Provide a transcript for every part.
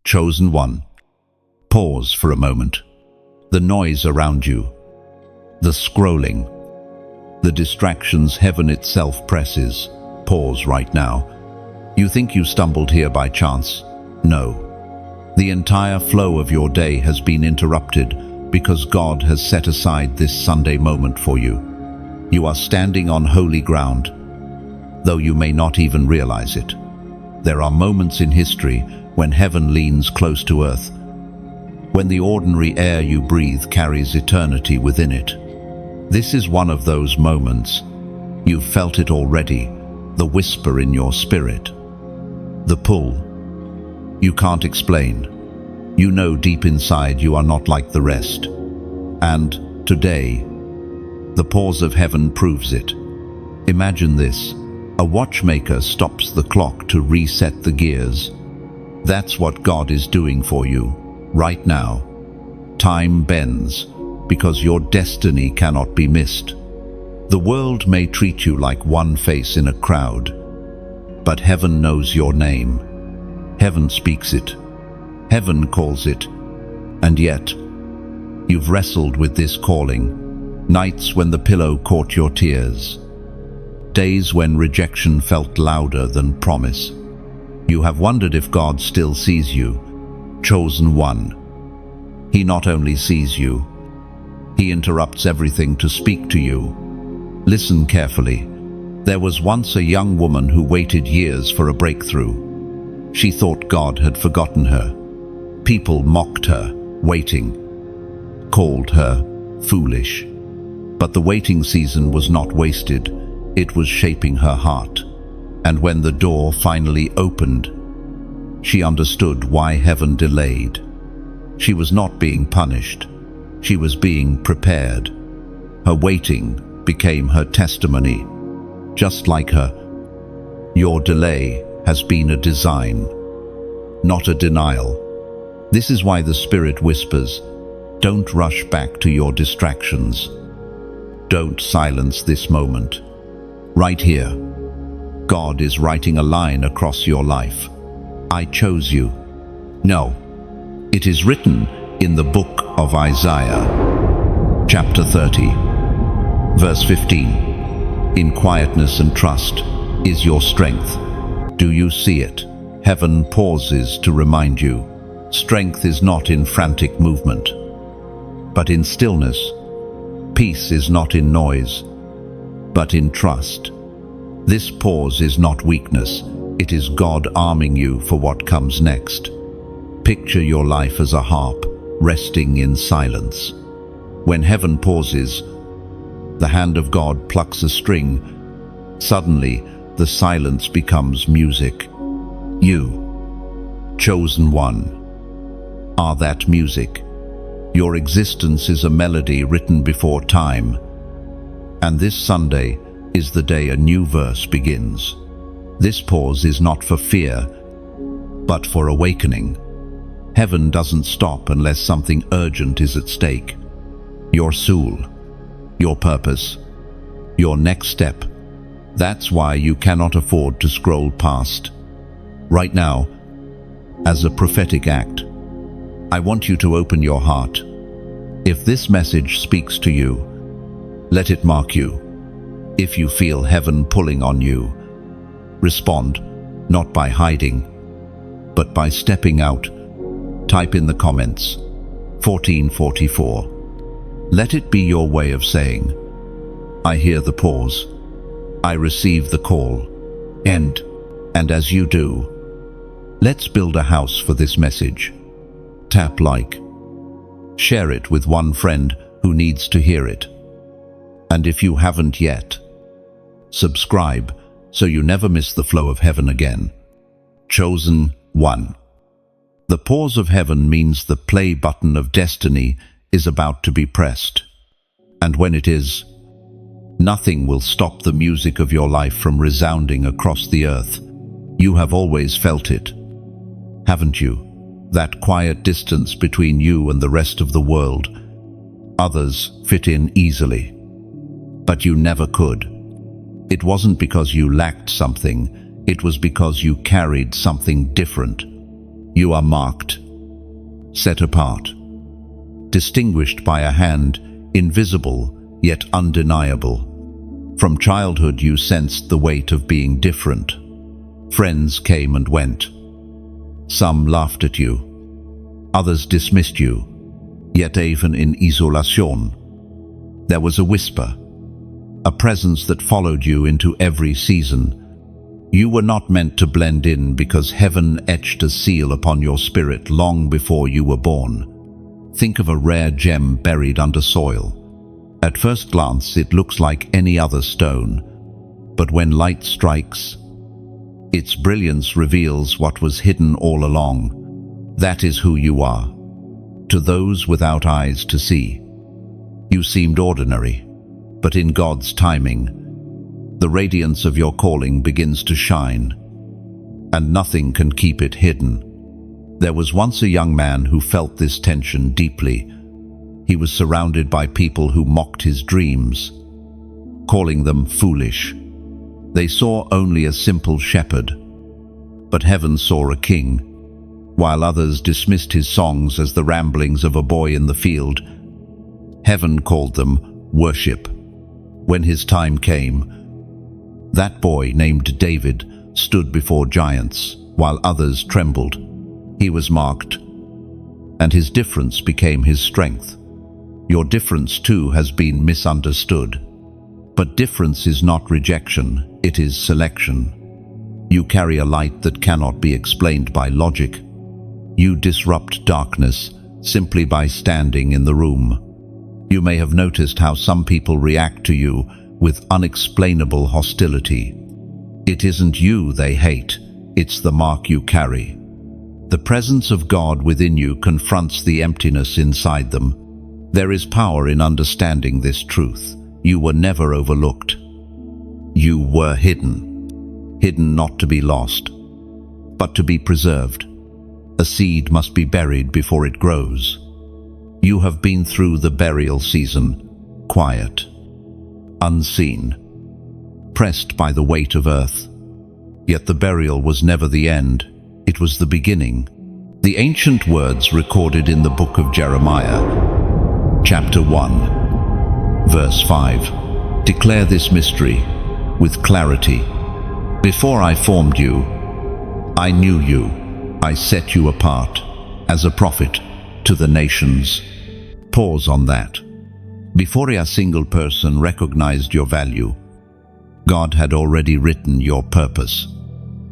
Chosen one. Pause for a moment. The noise around you, the scrolling, the distractions heaven itself presses. Pause right now. You think you stumbled here by chance? No. The entire flow of your day has been interrupted because God has set aside this Sunday moment for you. You are standing on holy ground, though you may not even realize it. There are moments in history when heaven leans close to earth, when the ordinary air you breathe carries eternity within it. This is one of those moments. You've felt it already, the whisper in your spirit, the pull. You can't explain. You know deep inside you are not like the rest. And today, the pause of heaven proves it. Imagine this. A watchmaker stops the clock to reset the gears. That's what God is doing for you, right now. Time bends, because your destiny cannot be missed. The world may treat you like one face in a crowd, but heaven knows your name. Heaven speaks it. Heaven calls it. And yet, you've wrestled with this calling. Nights when the pillow caught your tears. Days when rejection felt louder than promise. You have wondered if God still sees you. Chosen one. He not only sees you, He interrupts everything to speak to you. Listen carefully. There was once a young woman who waited years for a breakthrough. She thought God had forgotten her. People mocked her, waiting, called her foolish. But the waiting season was not wasted. It was shaping her heart. And when the door finally opened, she understood why heaven delayed. She was not being punished. She was being prepared. Her waiting became her testimony. Just like her, your delay has been a design, not a denial. This is why the Spirit whispers, don't rush back to your distractions. Don't silence this moment. Right here, God is writing a line across your life. I chose you. No, it is written in the book of Isaiah, chapter 30, verse 15. In quietness and trust is your strength. Do you see it? Heaven pauses to remind you. Strength is not in frantic movement, but in stillness. Peace is not in noise, but in trust. This pause is not weakness. It is God arming you for what comes next. Picture your life as a harp, resting in silence. When heaven pauses, the hand of God plucks a string. Suddenly, the silence becomes music. You, chosen one, are that music. Your existence is a melody written before time. And this Sunday is the day a new verse begins. This pause is not for fear, but for awakening. Heaven doesn't stop unless something urgent is at stake. Your soul, your purpose, your next step. That's why you cannot afford to scroll past. Right now, as a prophetic act, I want you to open your heart. If this message speaks to you, let it mark you. If you feel heaven pulling on you, respond, not by hiding, but by stepping out. Type in the comments, 1444. Let it be your way of saying, I hear the pause. I receive the call. And as you do, let's build a house for this message. Tap like. Share it with one friend who needs to hear it. And if you haven't yet, subscribe so you never miss the flow of heaven again. Chosen one. The pause of heaven means the play button of destiny is about to be pressed. And when it is, nothing will stop the music of your life from resounding across the earth. You have always felt it, haven't you? That quiet distance between you and the rest of the world. Others fit in easily, but you never could. It wasn't because you lacked something, it was because you carried something different. You are marked, set apart, distinguished by a hand, invisible yet undeniable. From childhood you sensed the weight of being different. Friends came and went. Some laughed at you, others dismissed you, yet even in isolation, there was a whisper, a presence that followed you into every season. You were not meant to blend in because heaven etched a seal upon your spirit long before you were born. Think of a rare gem buried under soil. At first glance, it looks like any other stone, but when light strikes, its brilliance reveals what was hidden all along. That is who you are. To those without eyes to see, you seemed ordinary, but in God's timing, the radiance of your calling begins to shine, and nothing can keep it hidden. There was once a young man who felt this tension deeply. He was surrounded by people who mocked his dreams, calling them foolish. They saw only a simple shepherd, but heaven saw a king. While others dismissed his songs as the ramblings of a boy in the field, heaven called them worship. When his time came, that boy named David stood before giants, while others trembled. He was marked, and his difference became his strength. Your difference too has been misunderstood. But difference is not rejection, it is selection. You carry a light that cannot be explained by logic. You disrupt darkness simply by standing in the room. You may have noticed how some people react to you with unexplainable hostility. It isn't you they hate, it's the mark you carry. The presence of God within you confronts the emptiness inside them. There is power in understanding this truth. You were never overlooked. You were hidden. Hidden not to be lost, but to be preserved. A seed must be buried before it grows. You have been through the burial season, quiet, unseen, pressed by the weight of earth. Yet the burial was never the end, it was the beginning. The ancient words recorded in the book of Jeremiah, chapter 1, verse 5, declare this mystery with clarity. Before I formed you, I knew you. I set you apart as a prophet to the nations. Pause on that. Before a single person recognized your value, God had already written your purpose.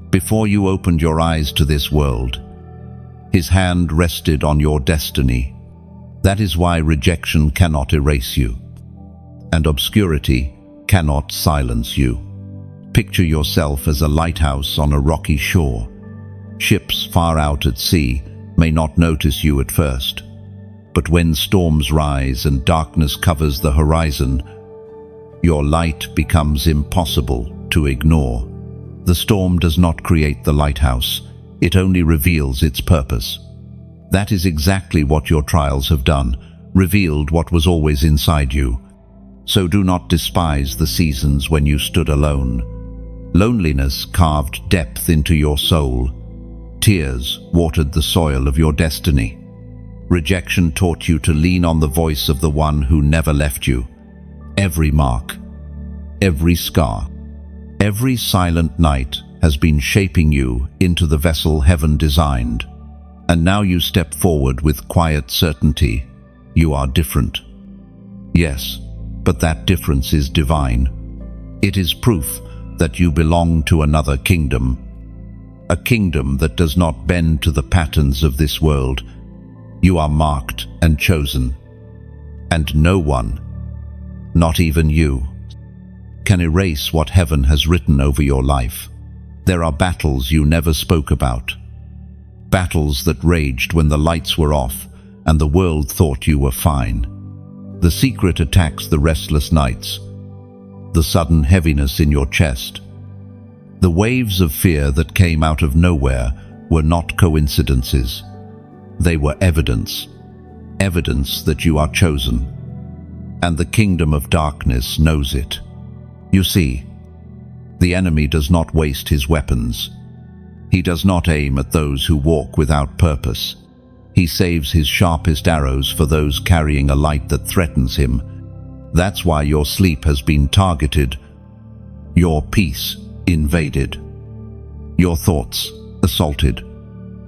Before you opened your eyes to this world, His hand rested on your destiny. That is why rejection cannot erase you, and obscurity cannot silence you. Picture yourself as a lighthouse on a rocky shore. Ships far out at sea may not notice you at first, but when storms rise and darkness covers the horizon, your light becomes impossible to ignore. The storm does not create the lighthouse, it only reveals its purpose. That is exactly what your trials have done, revealed what was always inside you. So do not despise the seasons when you stood alone. Loneliness carved depth into your soul. Tears watered the soil of your destiny. Rejection taught you to lean on the voice of the one who never left you. Every mark, every scar, every silent night has been shaping you into the vessel heaven designed. And now you step forward with quiet certainty. You are different. Yes, but that difference is divine. It is proof that you belong to another kingdom. A kingdom that does not bend to the patterns of this world. You are marked and chosen. And no one, not even you, can erase what heaven has written over your life. There are battles you never spoke about. Battles that raged when the lights were off and the world thought you were fine. The secret attacks the restless nights, the sudden heaviness in your chest. The waves of fear that came out of nowhere were not coincidences. They were evidence. Evidence that you are chosen. And the kingdom of darkness knows it. You see, the enemy does not waste his weapons. He does not aim at those who walk without purpose. He saves his sharpest arrows for those carrying a light that threatens him. That's why your sleep has been targeted, your peace invaded, your thoughts assaulted.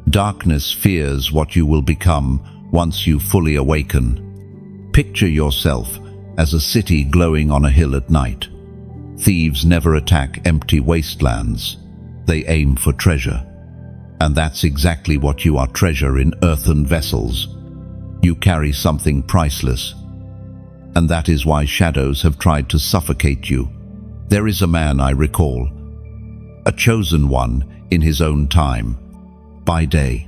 Darkness fears what you will become once you fully awaken. Picture yourself as a city glowing on a hill at night. Thieves never attack empty wastelands. They aim for treasure. And that's exactly what you are, treasure in earthen vessels. You carry something priceless. And that is why shadows have tried to suffocate you. There is a man I recall, a chosen one in his own time. By day,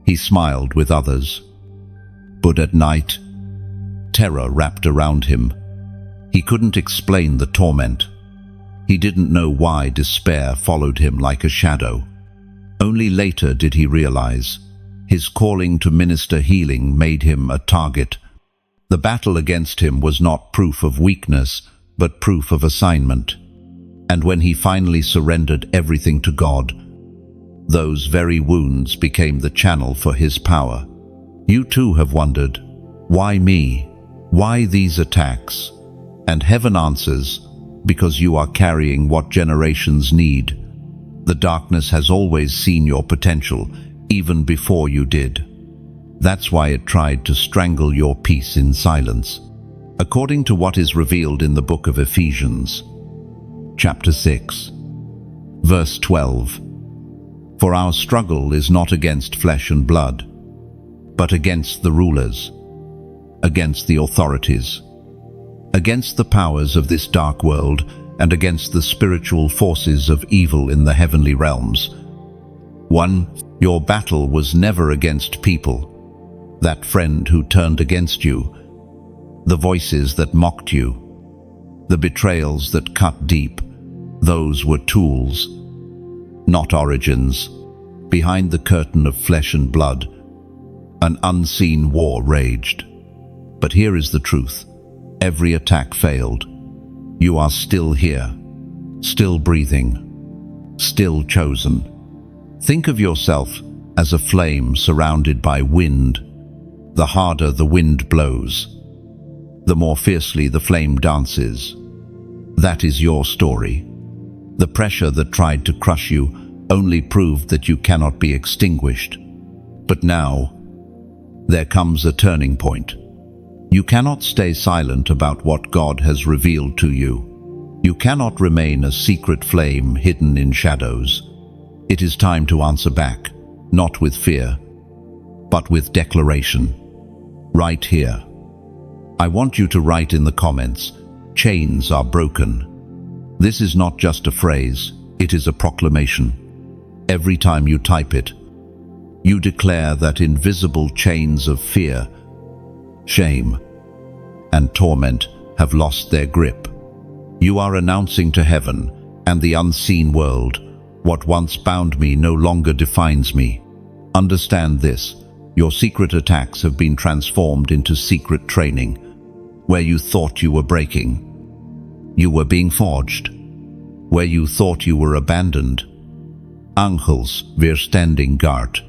he smiled with others. But at night, terror wrapped around him. He couldn't explain the torment. He didn't know why despair followed him like a shadow. Only later did he realize his calling to minister healing made him a target. The battle against him was not proof of weakness, but proof of assignment. And when he finally surrendered everything to God, those very wounds became the channel for his power. You too have wondered, why me? Why these attacks? And heaven answers, because you are carrying what generations need. The darkness has always seen your potential, even before you did. That's why it tried to strangle your peace in silence. According to what is revealed in the book of Ephesians, chapter 6, verse 12, "For our struggle is not against flesh and blood, but against the rulers, against the authorities, against the powers of this dark world, and against the spiritual forces of evil in the heavenly realms." 1. Your battle was never against people, that friend who turned against you, the voices that mocked you, the betrayals that cut deep. Those were tools, not origins. Behind the curtain of flesh and blood, an unseen war raged. But here is the truth. Every attack failed. You are still here, still breathing, still chosen. Think of yourself as a flame surrounded by wind. The harder the wind blows, the more fiercely the flame dances. That is your story. The pressure that tried to crush you only proved that you cannot be extinguished. But now, there comes a turning point. You cannot stay silent about what God has revealed to you. You cannot remain a secret flame hidden in shadows. It is time to answer back, not with fear, but with declaration. Right here. I want you to write in the comments, "Chains are broken." This is not just a phrase, it is a proclamation. Every time you type it, you declare that invisible chains of fear, shame, and torment have lost their grip. You are announcing to heaven and the unseen world, what once bound me no longer defines me. Understand this, your secret attacks have been transformed into secret training. Where you thought you were breaking, you were being forged. Where you thought you were abandoned, Angels wir standing guard.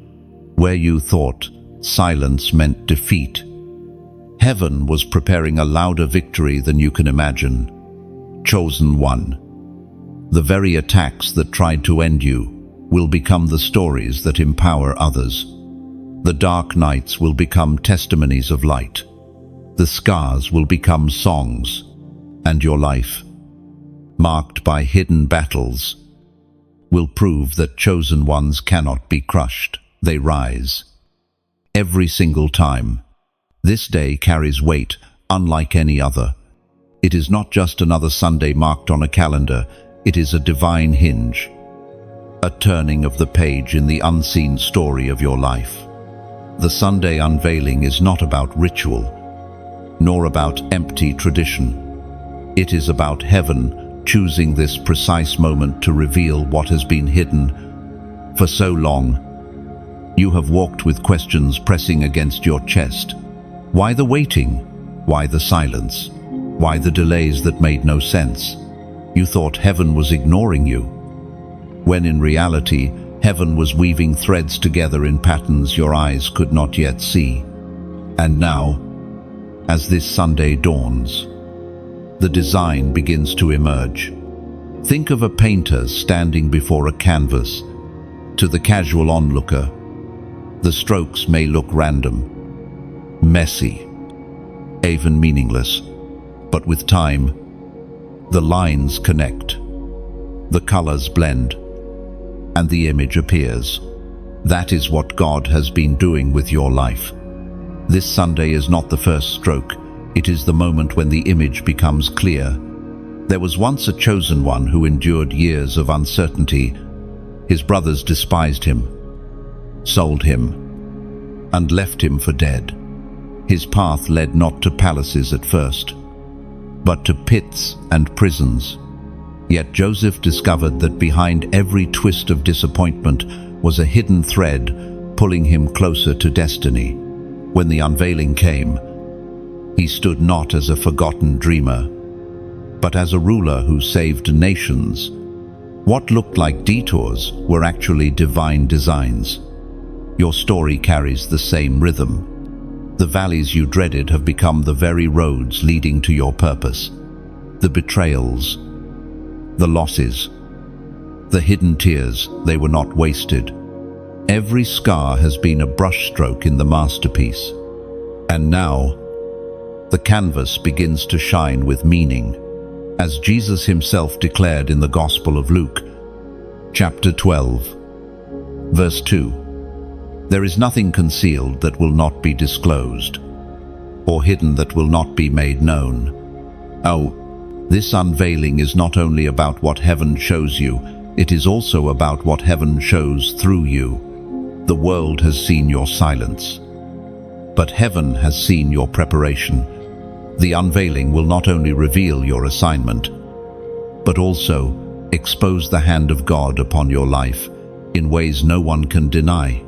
Where you thought silence meant defeat, heaven was preparing a louder victory than you can imagine. Chosen one. The very attacks that tried to end you will become the stories that empower others. The dark nights will become testimonies of light. The scars will become songs, and your life, marked by hidden battles, will prove that chosen ones cannot be crushed. They rise. Every single time. This day carries weight unlike any other. It is not just another Sunday marked on a calendar, it is a divine hinge, a turning of the page in the unseen story of your life. The Sunday unveiling is not about ritual, nor about empty tradition. It is about heaven choosing this precise moment to reveal what has been hidden for so long. You have walked with questions pressing against your chest. Why the waiting? Why the silence? Why the delays that made no sense? You thought heaven was ignoring you, when in reality, Heaven was weaving threads together in patterns your eyes could not yet see. And now, as this Sunday dawns, the design begins to emerge. Think of a painter standing before a canvas. To the casual onlooker, the strokes may look random, messy, even meaningless. But with time, the lines connect, the colors blend, and the image appears. That is what God has been doing with your life. This Sunday is not the first stroke, it is the moment when the image becomes clear. There was once a chosen one who endured years of uncertainty. His brothers despised him, sold him, and left him for dead. His path led not to palaces at first, but to pits and prisons. Yet Joseph discovered that behind every twist of disappointment was a hidden thread pulling him closer to destiny. When the unveiling came, he stood not as a forgotten dreamer, but as a ruler who saved nations. What looked like detours were actually divine designs. Your story carries the same rhythm. The valleys you dreaded have become the very roads leading to your purpose. The betrayals, the losses, the hidden tears, they were not wasted. Every scar has been a brushstroke in the masterpiece. And now, the canvas begins to shine with meaning, as Jesus himself declared in the Gospel of Luke, chapter 12, verse 2. There is nothing concealed that will not be disclosed, or hidden that will not be made known. Oh, this unveiling is not only about what heaven shows you, it is also about what heaven shows through you. The world has seen your silence, but heaven has seen your preparation. The unveiling will not only reveal your assignment, but also expose the hand of God upon your life in ways no one can deny.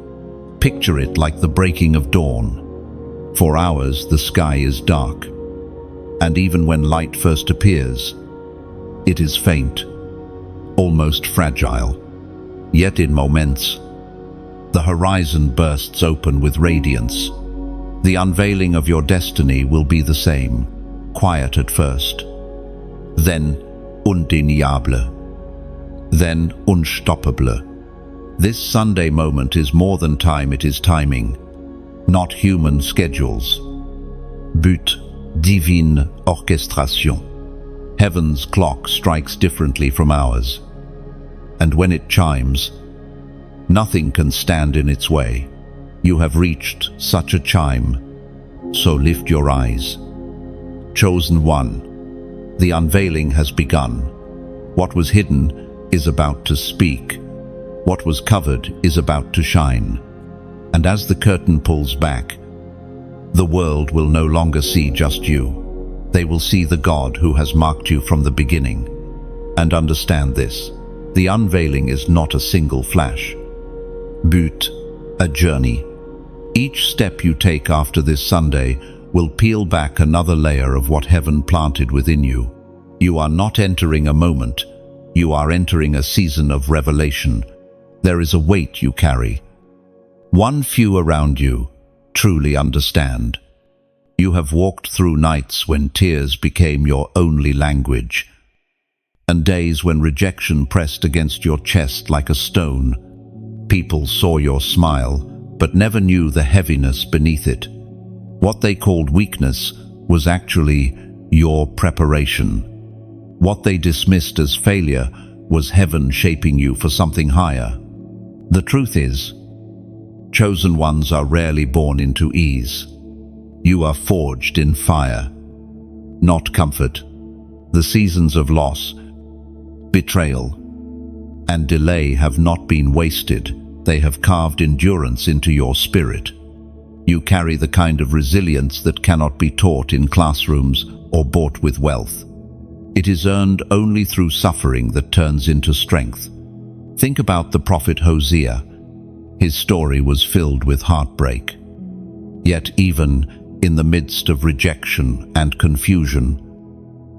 Picture it like the breaking of dawn. For hours the sky is dark, and even when light first appears, it is faint, almost fragile. Yet in moments, the horizon bursts open with radiance. The unveiling of your destiny will be the same, quiet at first, then undeniable, then unstoppable. This Sunday moment is more than time, it is timing, not human schedules. But divine orchestration. Heaven's clock strikes differently from ours, and when it chimes, nothing can stand in its way. You have reached such a chime, so lift your eyes. Chosen one, the unveiling has begun. What was hidden is about to speak. What was covered is about to shine. And as the curtain pulls back, the world will no longer see just you. They will see the God who has marked you from the beginning. And understand this, the unveiling is not a single flash, but a journey. Each step you take after this Sunday will peel back another layer of what heaven planted within you. You are not entering a moment, you are entering a season of revelation. There is a weight you carry. One few around you truly understand. You have walked through nights when tears became your only language, and days when rejection pressed against your chest like a stone. People saw your smile, but never knew the heaviness beneath it. What they called weakness was actually your preparation. What they dismissed as failure was heaven shaping you for something higher. The truth is, chosen ones are rarely born into ease. You are forged in fire, not comfort. The seasons of loss, betrayal, and delay have not been wasted. They have carved endurance into your spirit. You carry the kind of resilience that cannot be taught in classrooms or bought with wealth. It is earned only through suffering that turns into strength. Think about the prophet Hosea. His story was filled with heartbreak. Yet even in the midst of rejection and confusion,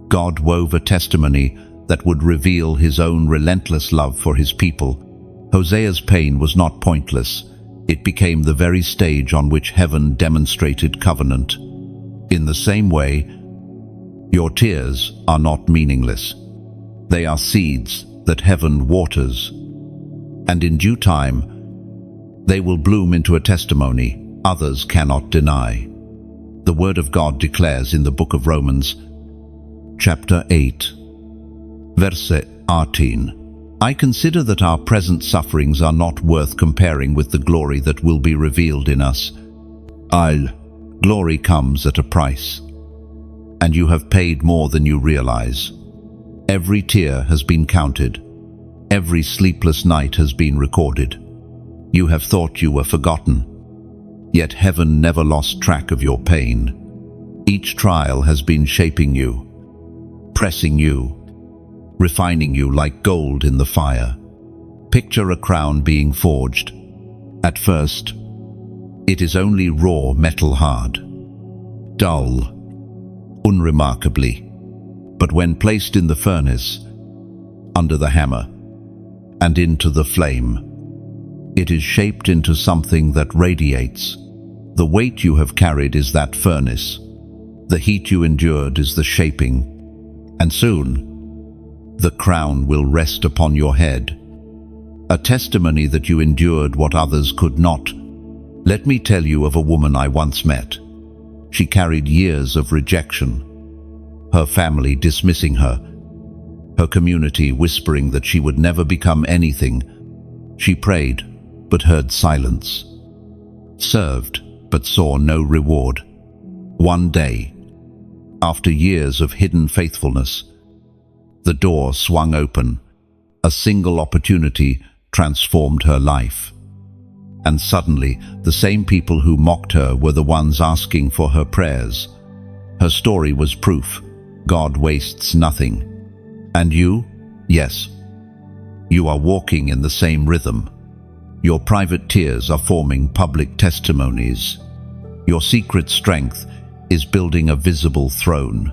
God wove a testimony that would reveal his own relentless love for his people. Hosea's pain was not pointless. It became the very stage on which heaven demonstrated covenant. In the same way, your tears are not meaningless. They are seeds that heaven waters, and in due time, they will bloom into a testimony others cannot deny. The Word of God declares in the book of Romans, chapter 8, verse 18, I consider that our present sufferings are not worth comparing with the glory that will be revealed in us. Glory comes at a price, and you have paid more than you realize. Every tear has been counted. Every sleepless night has been recorded. You have thought you were forgotten, yet heaven never lost track of your pain. Each trial has been shaping you, pressing you, refining you like gold in the fire. Picture a crown being forged. At first, it is only raw metal hard, dull, unremarkably. But when placed in the furnace, under the hammer, and into the flame, it is shaped into something that radiates. The weight you have carried is that furnace. The heat you endured is the shaping. And soon, the crown will rest upon your head. A testimony that you endured what others could not. Let me tell you of a woman I once met. She carried years of rejection. Her family dismissing her, her community whispering that she would never become anything. She prayed, but heard silence, served, but saw no reward. One day, after years of hidden faithfulness, the door swung open. A single opportunity transformed her life. And suddenly, the same people who mocked her were the ones asking for her prayers. Her story was proof. God wastes nothing. And you? Yes. You are walking in the same rhythm. Your private tears are forming public testimonies. Your secret strength is building a visible throne.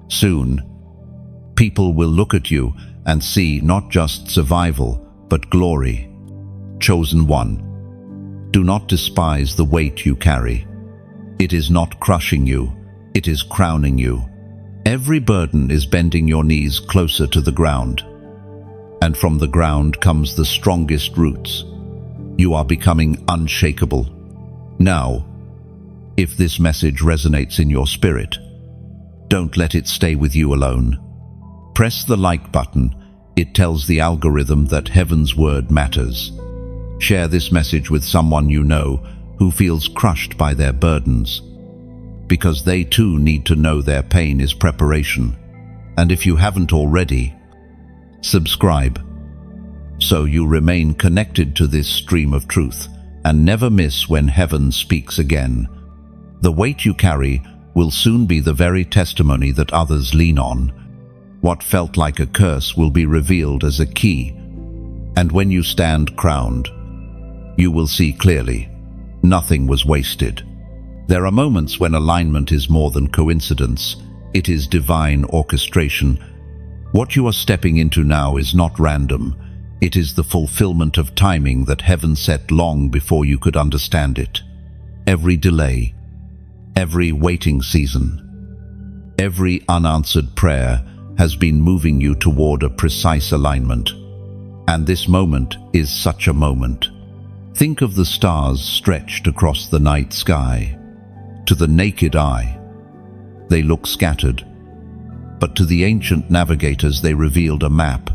Soon, people will look at you and see not just survival, but glory. Chosen one, do not despise the weight you carry. It is not crushing you, it is crowning you. Every burden is bending your knees closer to the ground. And from the ground comes the strongest roots. You are becoming unshakable. Now, if this message resonates in your spirit, don't let it stay with you alone. Press the like button. It tells the algorithm that heaven's word matters. Share this message with someone you know who feels crushed by their burdens, because they too need to know their pain is preparation. And if you haven't already, subscribe, so you remain connected to this stream of truth and never miss when heaven speaks again. The weight you carry will soon be the very testimony that others lean on. What felt like a curse will be revealed as a key. And when you stand crowned, you will see clearly, nothing was wasted. There are moments when alignment is more than coincidence. It is divine orchestration. What you are stepping into now is not random. It is the fulfillment of timing that heaven set long before you could understand it. Every delay, every waiting season, every unanswered prayer has been moving you toward a precise alignment. And this moment is such a moment. Think of the stars stretched across the night sky. To the naked eye, they look scattered, but to the ancient navigators they revealed a map.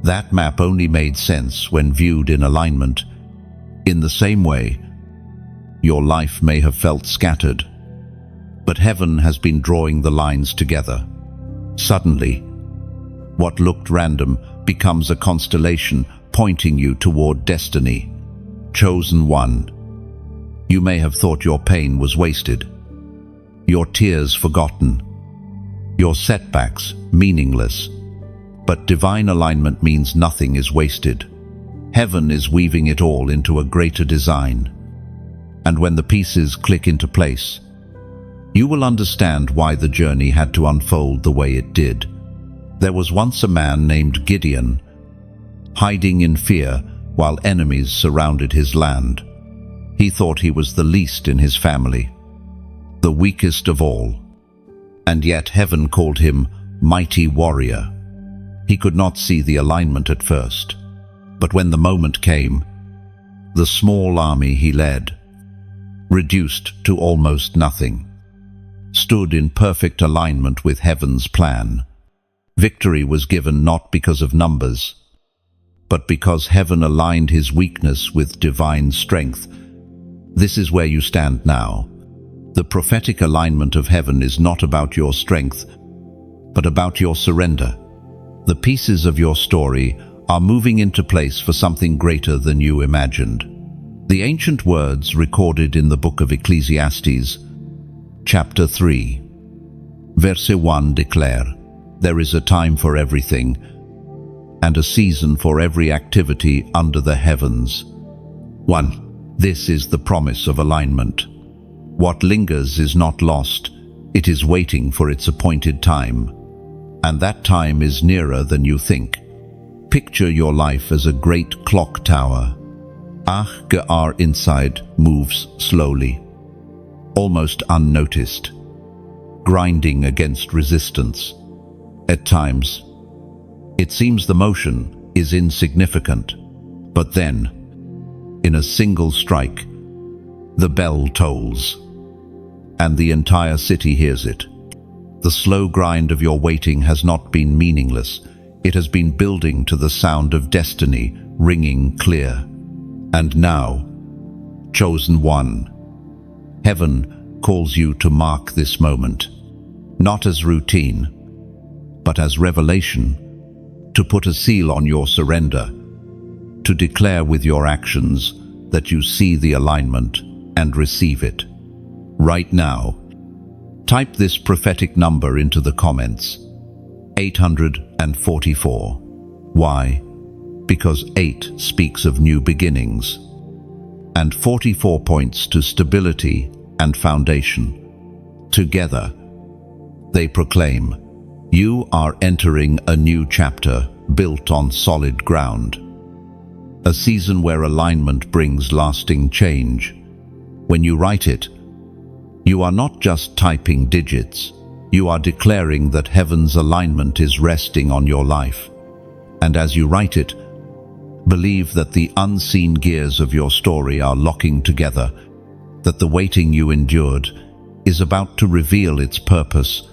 That map only made sense when viewed in alignment. In the same way, your life may have felt scattered, but heaven has been drawing the lines together. Suddenly, what looked random becomes a constellation pointing you toward destiny. Chosen one. You may have thought your pain was wasted, your tears forgotten, your setbacks meaningless. But divine alignment means nothing is wasted. Heaven is weaving it all into a greater design. And when the pieces click into place, you will understand why the journey had to unfold the way it did. There was once a man named Gideon, hiding in fear while enemies surrounded his land. He thought he was the least in his family, the weakest of all. And yet heaven called him mighty warrior. He could not see the alignment at first, but when the moment came, the small army he led, reduced to almost nothing, stood in perfect alignment with heaven's plan. Victory was given not because of numbers, but because heaven aligned his weakness with divine strength. This is where you stand now. The prophetic alignment of heaven is not about your strength, but about your surrender. The pieces of your story are moving into place for something greater than you imagined. The ancient words recorded in the book of Ecclesiastes, chapter 3, verse 1 declare, "There is a time for everything, and a season for every activity under the heavens." 1. This is the promise of alignment. What lingers is not lost, it is waiting for its appointed time. And that time is nearer than you think. Picture your life as a great clock tower. Our inside moves slowly, almost unnoticed, grinding against resistance. At times, it seems the motion is insignificant, but then, in a single strike, the bell tolls, and the entire city hears it. The slow grind of your waiting has not been meaningless. It has been building to the sound of destiny, ringing clear. And now, chosen one, heaven calls you to mark this moment, not as routine, but as revelation, to put a seal on your surrender, to declare with your actions that you see the alignment and receive it. Right now, type this prophetic number into the comments, 844. Why? Because 8 speaks of new beginnings, and 44 points to stability and foundation. Together, they proclaim, you are entering a new chapter built on solid ground. A season where alignment brings lasting change. When you write it, you are not just typing digits, you are declaring that heaven's alignment is resting on your life. And as you write it, believe that the unseen gears of your story are locking together, that the waiting you endured is about to reveal its purpose,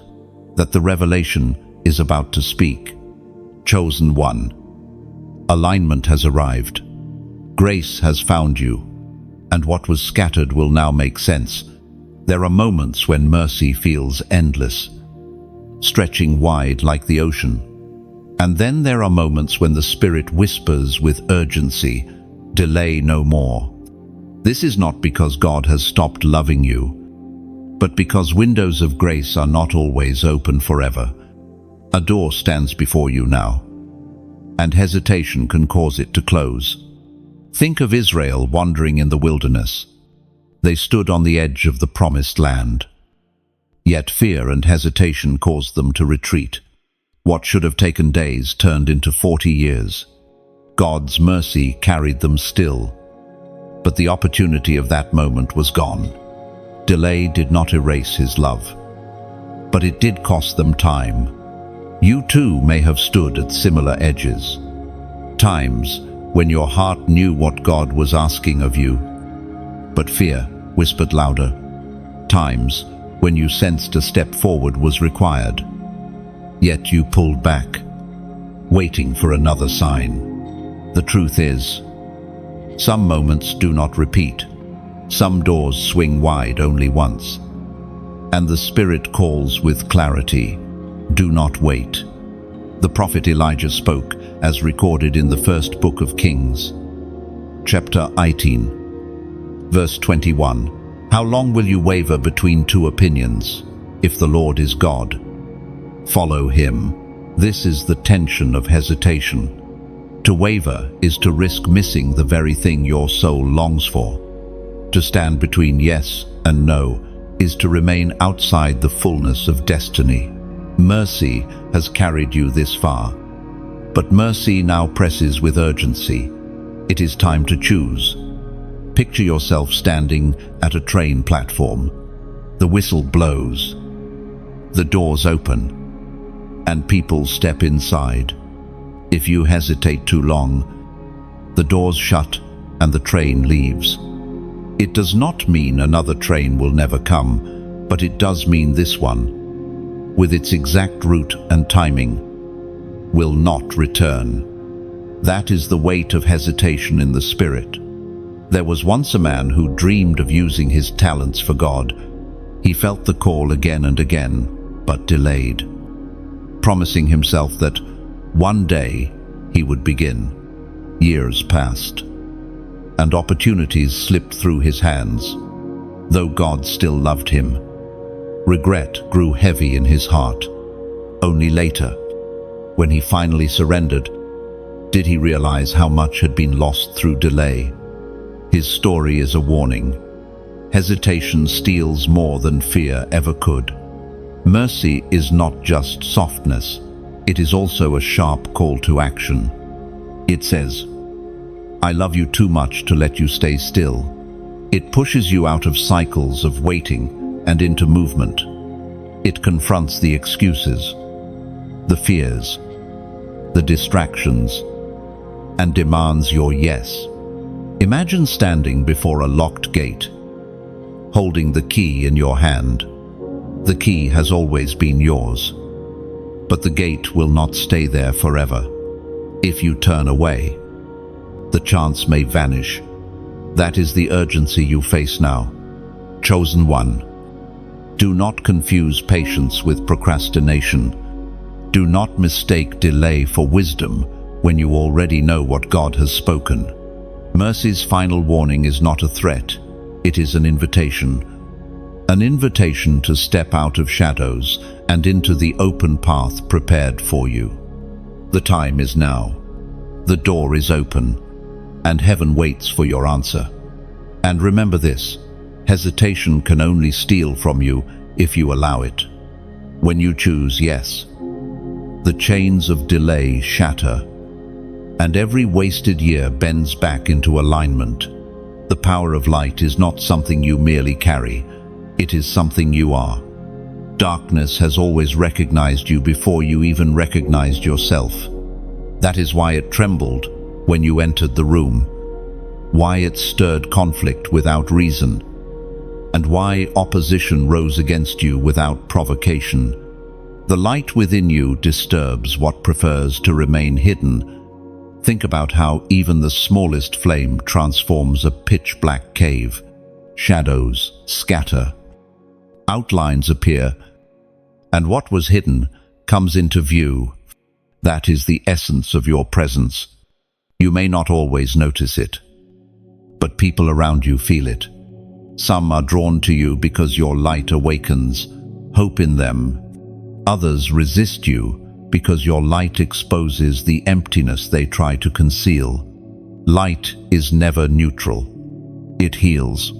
that the revelation is about to speak. Chosen one, alignment has arrived. Grace has found you, and what was scattered will now make sense. There are moments when mercy feels endless, stretching wide like the ocean. And then there are moments when the Spirit whispers with urgency, delay no more. This is not because God has stopped loving you, but because windows of grace are not always open forever. A door stands before you now, and hesitation can cause it to close. Think of Israel wandering in the wilderness. They stood on the edge of the promised land. Yet fear and hesitation caused them to retreat. What should have taken days turned into 40 years. God's mercy carried them still, but the opportunity of that moment was gone. Delay did not erase his love, but it did cost them time. You too may have stood at similar edges. Times when your heart knew what God was asking of you, but fear whispered louder. Times when you sensed a step forward was required, yet you pulled back, waiting for another sign. The truth is, some moments do not repeat. Some doors swing wide only once, and the Spirit calls with clarity, do not wait. The prophet Elijah spoke, as recorded in the first book of Kings, chapter 18, verse 21. How long will you waver between two opinions? If the Lord is God, follow him. This is the tension of hesitation. To waver is to risk missing the very thing your soul longs for. To stand between yes and no is to remain outside the fullness of destiny. Mercy has carried you this far, but mercy now presses with urgency. It is time to choose. Picture yourself standing at a train platform. The whistle blows. The doors open, and people step inside. If you hesitate too long, the doors shut and the train leaves. It does not mean another train will never come, but it does mean this one, with its exact route and timing, will not return. That is the weight of hesitation in the spirit. There was once a man who dreamed of using his talents for God. He felt the call again and again, but delayed, promising himself that one day he would begin. Years passed, and opportunities slipped through his hands, though God still loved him. Regret grew heavy in his heart. Only later, when he finally surrendered, did he realize how much had been lost through delay. His story is a warning. Hesitation steals more than fear ever could. Mercy is not just softness, it is also a sharp call to action. It says, "I love you too much to let you stay still." It pushes you out of cycles of waiting and into movement. It confronts the excuses, the fears, the distractions, and demands your yes. Imagine standing before a locked gate, holding the key in your hand. The key has always been yours, but the gate will not stay there forever. If you turn away, the chance may vanish. That is the urgency you face now. Chosen one, do not confuse patience with procrastination. Do not mistake delay for wisdom when you already know what God has spoken. Mercy's final warning is not a threat, it is an invitation. An invitation to step out of shadows and into the open path prepared for you. The time is now. The door is open, and heaven waits for your answer. And remember this, hesitation can only steal from you if you allow it. When you choose yes, the chains of delay shatter, and every wasted year bends back into alignment. The power of light is not something you merely carry, it is something you are. Darkness has always recognized you before you even recognized yourself. That is why it trembled when you entered the room, why it stirred conflict without reason, and why opposition rose against you without provocation. The light within you disturbs what prefers to remain hidden. Think about how even the smallest flame transforms a pitch-black cave. Shadows scatter, outlines appear, and what was hidden comes into view. That is the essence of your presence. You may not always notice it, but people around you feel it. Some are drawn to you because your light awakens hope in them. Others resist you because your light exposes the emptiness they try to conceal. Light is never neutral. It heals,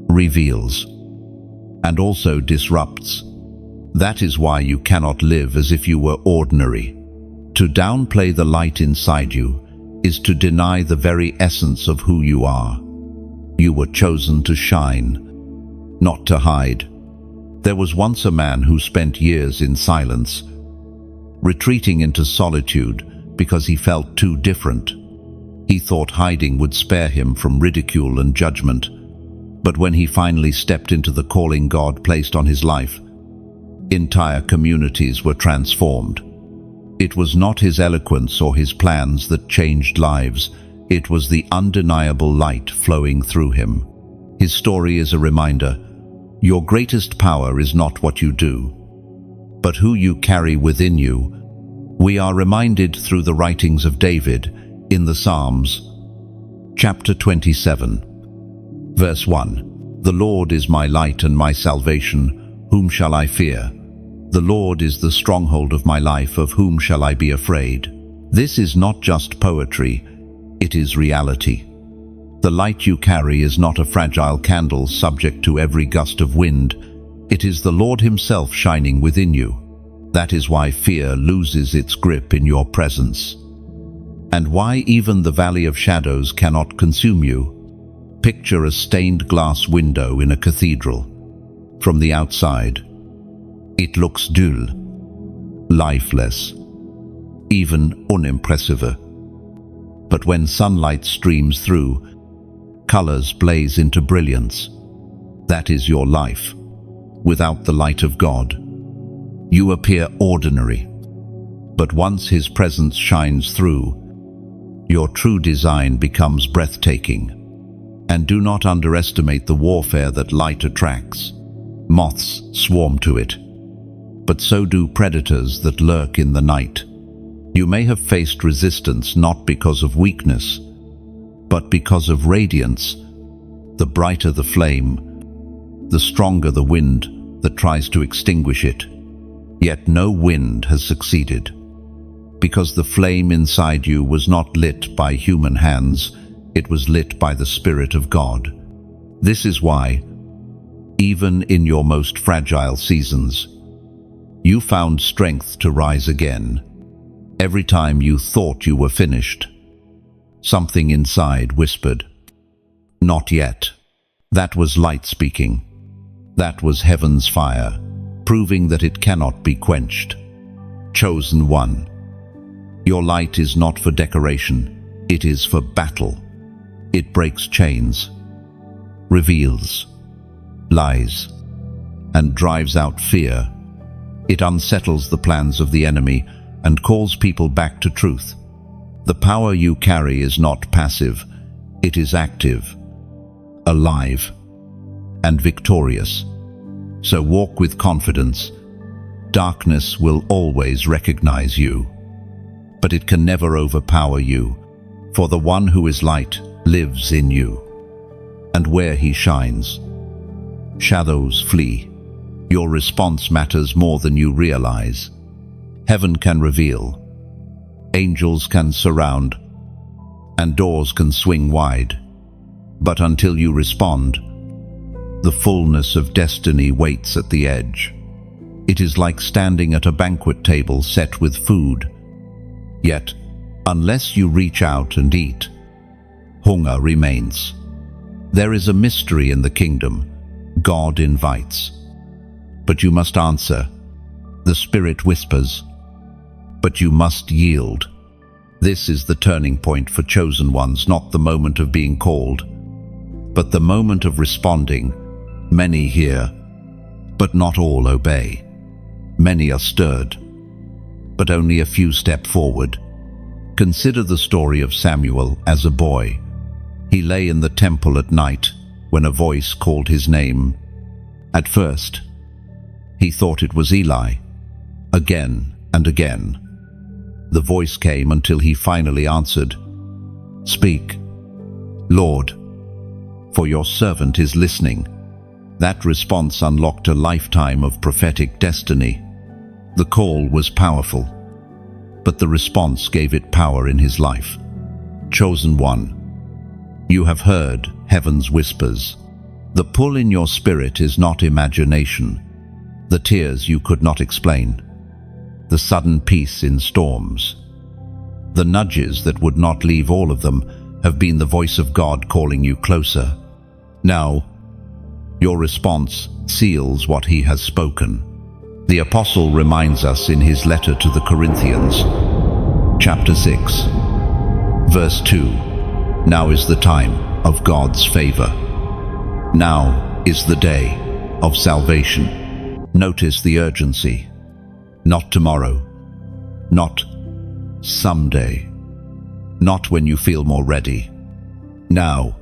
reveals, and also disrupts. That is why you cannot live as if you were ordinary. To downplay the light inside you is to deny the very essence of who you are. You were chosen to shine, not to hide. There was once a man who spent years in silence, retreating into solitude because he felt too different. He thought hiding would spare him from ridicule and judgment. But when he finally stepped into the calling God placed on his life, entire communities were transformed. It was not his eloquence or his plans that changed lives. It was the undeniable light flowing through him. His story is a reminder. Your greatest power is not what you do, but who you carry within you. We are reminded through the writings of David in the Psalms. Chapter 27, verse 1. The Lord is my light and my salvation. Whom shall I fear? The Lord is the stronghold of my life. Of whom shall I be afraid? This is not just poetry, it is reality. The light you carry is not a fragile candle subject to every gust of wind. It is the Lord Himself shining within you. That is why fear loses its grip in your presence. and why even the valley of shadows cannot consume you. Picture a stained glass window in a cathedral. From the outside, it looks dull, lifeless, even unimpressive. But when sunlight streams through, colors blaze into brilliance. That is your life. Without the light of God, you appear ordinary. But once His presence shines through, your true design becomes breathtaking. And do not underestimate the warfare that light attracts. Moths swarm to it, but so do predators that lurk in the night. You may have faced resistance not because of weakness, but because of radiance. The brighter the flame, the stronger the wind that tries to extinguish it. Yet no wind has succeeded, because the flame inside you was not lit by human hands, it was lit by the Spirit of God. This is why, even in your most fragile seasons, you found strength to rise again. Every time you thought you were finished, something inside whispered, "Not yet." That was light speaking. That was heaven's fire, proving that it cannot be quenched. Chosen one. Your light is not for decoration, it is for battle. It breaks chains, reveals, lies, and drives out fear. It unsettles the plans of the enemy and calls people back to truth. The power you carry is not passive, it is active, alive, and victorious. So walk with confidence. Darkness will always recognize you, but it can never overpower you, for the one who is light lives in you. And where He shines, shadows flee. Your response matters more than you realize. Heaven can reveal, angels can surround, and doors can swing wide. But until you respond, the fullness of destiny waits at the edge. It is like standing at a banquet table set with food. Yet, unless you reach out and eat, hunger remains. There is a mystery in the kingdom. God invites, but you must answer. The Spirit whispers, but you must yield. This is the turning point for chosen ones, not the moment of being called, but the moment of responding. Many hear, but not all obey. Many are stirred, but only a few step forward. Consider the story of Samuel as a boy. He lay in the temple at night when a voice called his name. At first, he thought it was Eli. Again and again, the voice came until he finally answered, "Speak, Lord, for your servant is listening." That response unlocked a lifetime of prophetic destiny. The call was powerful, but the response gave it power in his life. Chosen one, you have heard heaven's whispers. The pull in your spirit is not imagination. The tears you could not explain. The sudden peace in storms. The nudges that would not leave all of them have been the voice of God calling you closer. Now, your response seals what He has spoken. The Apostle reminds us in his letter to the Corinthians, chapter 6, verse 2, "Now is the time of God's favor. Now is the day of salvation." Notice the urgency. Not tomorrow, not someday, not when you feel more ready. Now,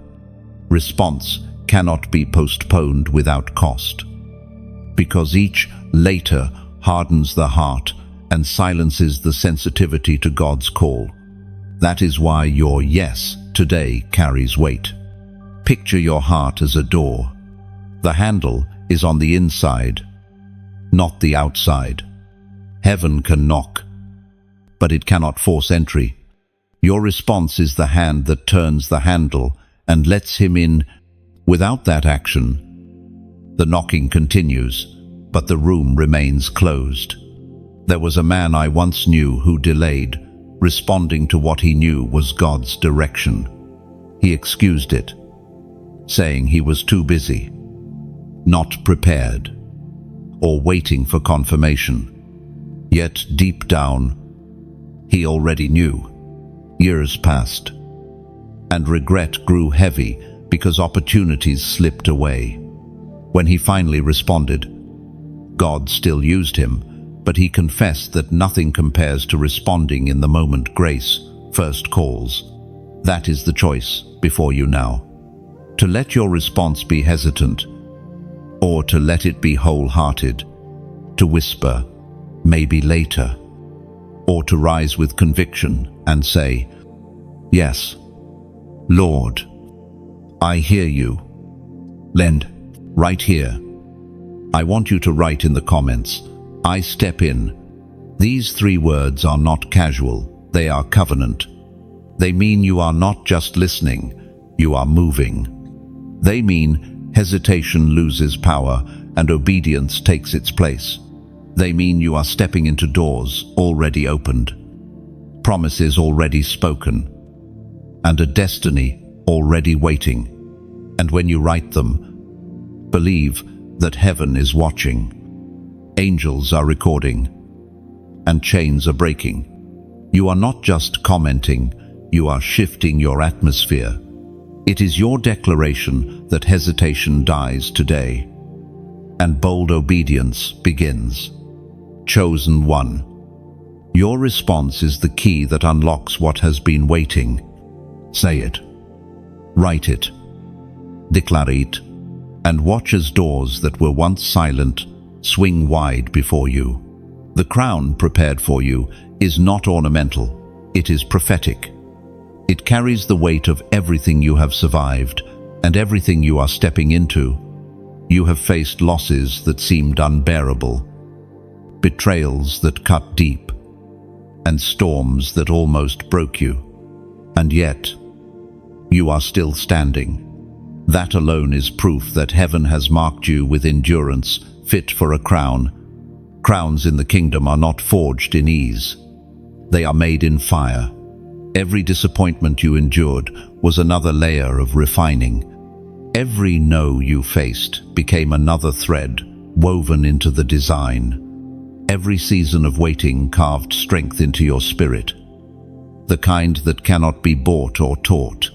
response cannot be postponed without cost, because each later hardens the heart and silences the sensitivity to God's call. That is why your yes today carries weight. Picture your heart as a door. The handle is on the inside, not the outside. Heaven can knock, but it cannot force entry. Your response is the hand that turns the handle and lets Him in. Without that action, the knocking continues, but the room remains closed. There was a man I once knew who delayed, responding to what he knew was God's direction. He excused it, saying he was too busy, not prepared, or waiting for confirmation. Yet deep down, he already knew. Years passed, and regret grew heavy because opportunities slipped away. When he finally responded, God still used him, but he confessed that nothing compares to responding in the moment grace first calls. That is the choice before you now. To let your response be hesitant, or to let it be wholehearted, to whisper, maybe later, or to rise with conviction and say, yes, Lord, I hear you. Lend, right here. I want you to write in the comments, I step in. These 3 words are not casual, they are covenant. They mean you are not just listening, you are moving. They mean hesitation loses power and obedience takes its place. They mean you are stepping into doors already opened, promises already spoken, and a destiny already waiting. And when you write them, believe that heaven is watching. Angels are recording, and chains are breaking. You are not just commenting, you are shifting your atmosphere. It is your declaration that hesitation dies today, and bold obedience begins. Chosen one. Your response is the key that unlocks what has been waiting. Say it. Write it. Declare it. And watch as doors that were once silent swing wide before you. The crown prepared for you is not ornamental, it is prophetic. It carries the weight of everything you have survived and everything you are stepping into. You have faced losses that seemed unbearable, betrayals that cut deep, and storms that almost broke you. And yet, you are still standing. That alone is proof that heaven has marked you with endurance, fit for a crown. Crowns in the kingdom are not forged in ease. They are made in fire. Every disappointment you endured was another layer of refining. Every no you faced became another thread woven into the design. Every season of waiting carved strength into your spirit, the kind that cannot be bought or taught.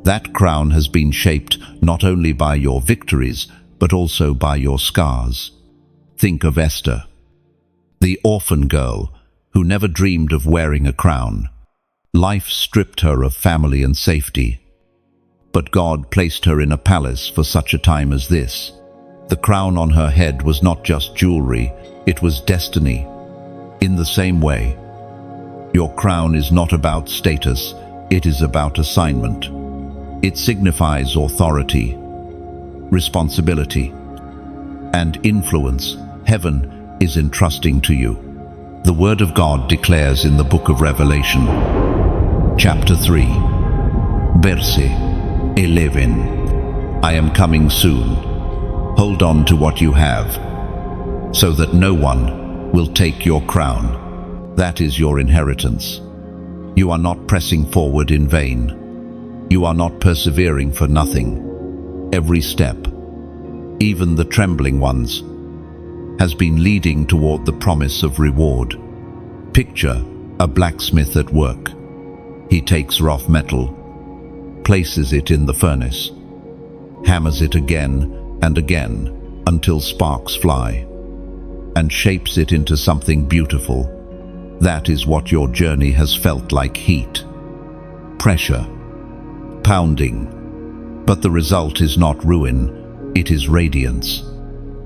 That crown has been shaped not only by your victories, but also by your scars. Think of Esther, the orphan girl who never dreamed of wearing a crown. Life stripped her of family and safety, but God placed her in a palace for such a time as this. The crown on her head was not just jewelry, it was destiny. In the same way, your crown is not about status, it is about assignment. It signifies authority, responsibility, and influence heaven is entrusting to you. The Word of God declares in the book of Revelation, chapter 3, verse 11, I am coming soon. Hold on to what you have, so that no one will take your crown. That is your inheritance. You are not pressing forward in vain. You are not persevering for nothing. Every step, even the trembling ones, has been leading toward the promise of reward. Picture a blacksmith at work. He takes rough metal, places it in the furnace, hammers it again and again until sparks fly, and shapes it into something beautiful. That is what your journey has felt like: heat, pressure, pounding. But the result is not ruin, it is radiance.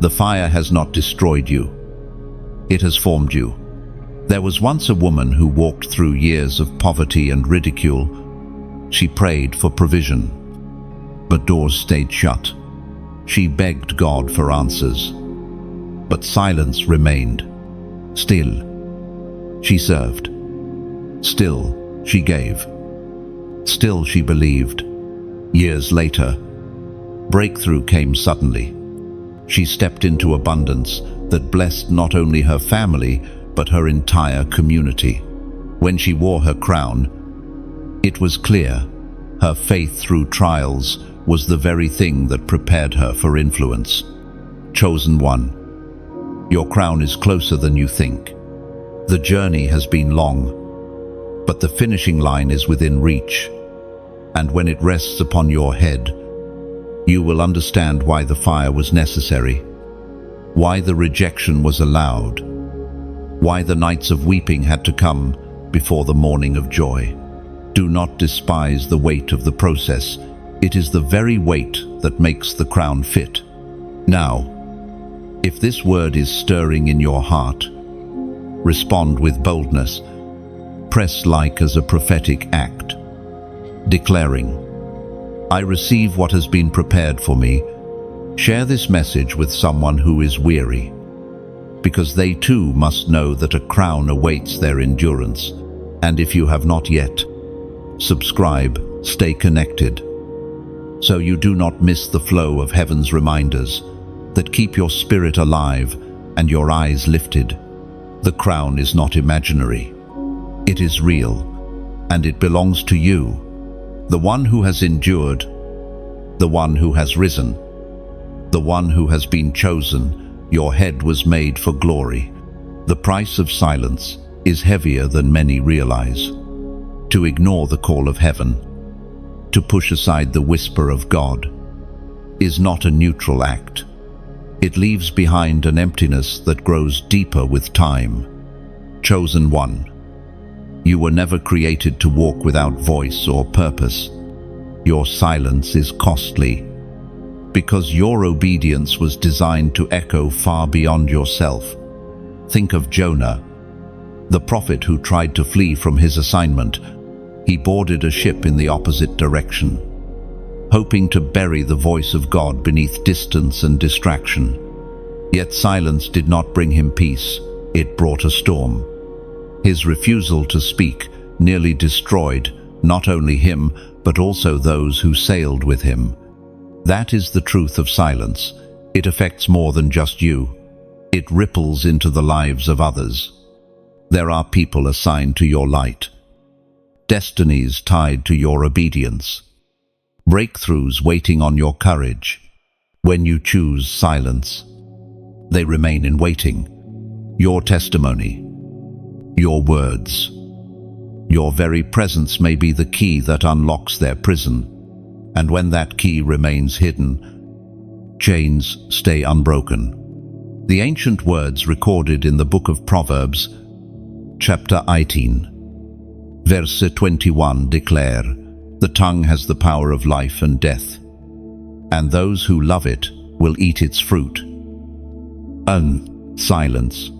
The fire has not destroyed you, it has formed you. There was once a woman who walked through years of poverty and ridicule. She prayed for provision, but doors stayed shut. She begged God for answers, but silence remained. Still, she served. Still, she gave. Still, she believed. Years later, breakthrough came suddenly. She stepped into abundance that blessed not only her family, but her entire community. When she wore her crown, it was clear her faith through trials was the very thing that prepared her for influence. Chosen one, your crown is closer than you think. The journey has been long, but the finishing line is within reach. And when it rests upon your head, you will understand why the fire was necessary, why the rejection was allowed, why the nights of weeping had to come before the morning of joy. Do not despise the weight of the process. It is the very weight that makes the crown fit. Now, if this word is stirring in your heart, respond with boldness. Press like as a prophetic act, declaring, I receive what has been prepared for me. Share this message with someone who is weary, because they too must know that a crown awaits their endurance. And if you have not yet, subscribe, stay connected, so you do not miss the flow of heaven's reminders that keep your spirit alive and your eyes lifted. The crown is not imaginary. It is real, and it belongs to you, the one who has endured, the one who has risen, the one who has been chosen. Your head was made for glory. The price of silence is heavier than many realize. To ignore the call of heaven, to push aside the whisper of God, is not a neutral act. It leaves behind an emptiness that grows deeper with time. Chosen one, you were never created to walk without voice or purpose. Your silence is costly, because your obedience was designed to echo far beyond yourself. Think of Jonah, the prophet who tried to flee from his assignment. He boarded a ship in the opposite direction, hoping to bury the voice of God beneath distance and distraction. Yet silence did not bring him peace, it brought a storm. His refusal to speak nearly destroyed not only him, but also those who sailed with him. That is the truth of silence. It affects more than just you. It ripples into the lives of others. There are people assigned to your light, destinies tied to your obedience, breakthroughs waiting on your courage. When you choose silence, they remain in waiting. Your testimony, your words, your very presence may be the key that unlocks their prison. And when that key remains hidden, chains stay unbroken. The ancient words recorded in the book of Proverbs, chapter 18, verse 21 declare, the tongue has the power of life and death, and those who love it will eat its fruit. Silence,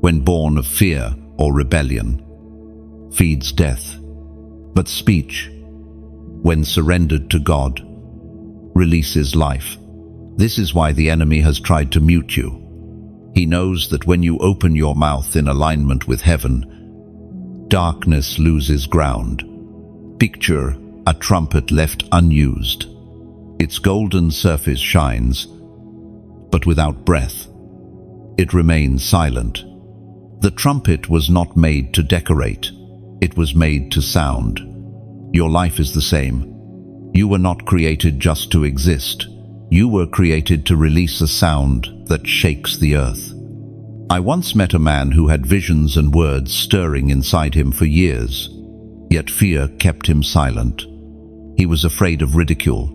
when born of fear or rebellion, feeds death, but speech, when surrendered to God, releases life. This is why the enemy has tried to mute you. He knows that when you open your mouth in alignment with heaven, darkness loses ground. Picture a trumpet left unused. Its golden surface shines, but without breath. It remains silent. The trumpet was not made to decorate. It was made to sound. Your life is the same. You were not created just to exist. You were created to release a sound that shakes the earth. I once met a man who had visions and words stirring inside him for years, yet fear kept him silent. He was afraid of ridicule,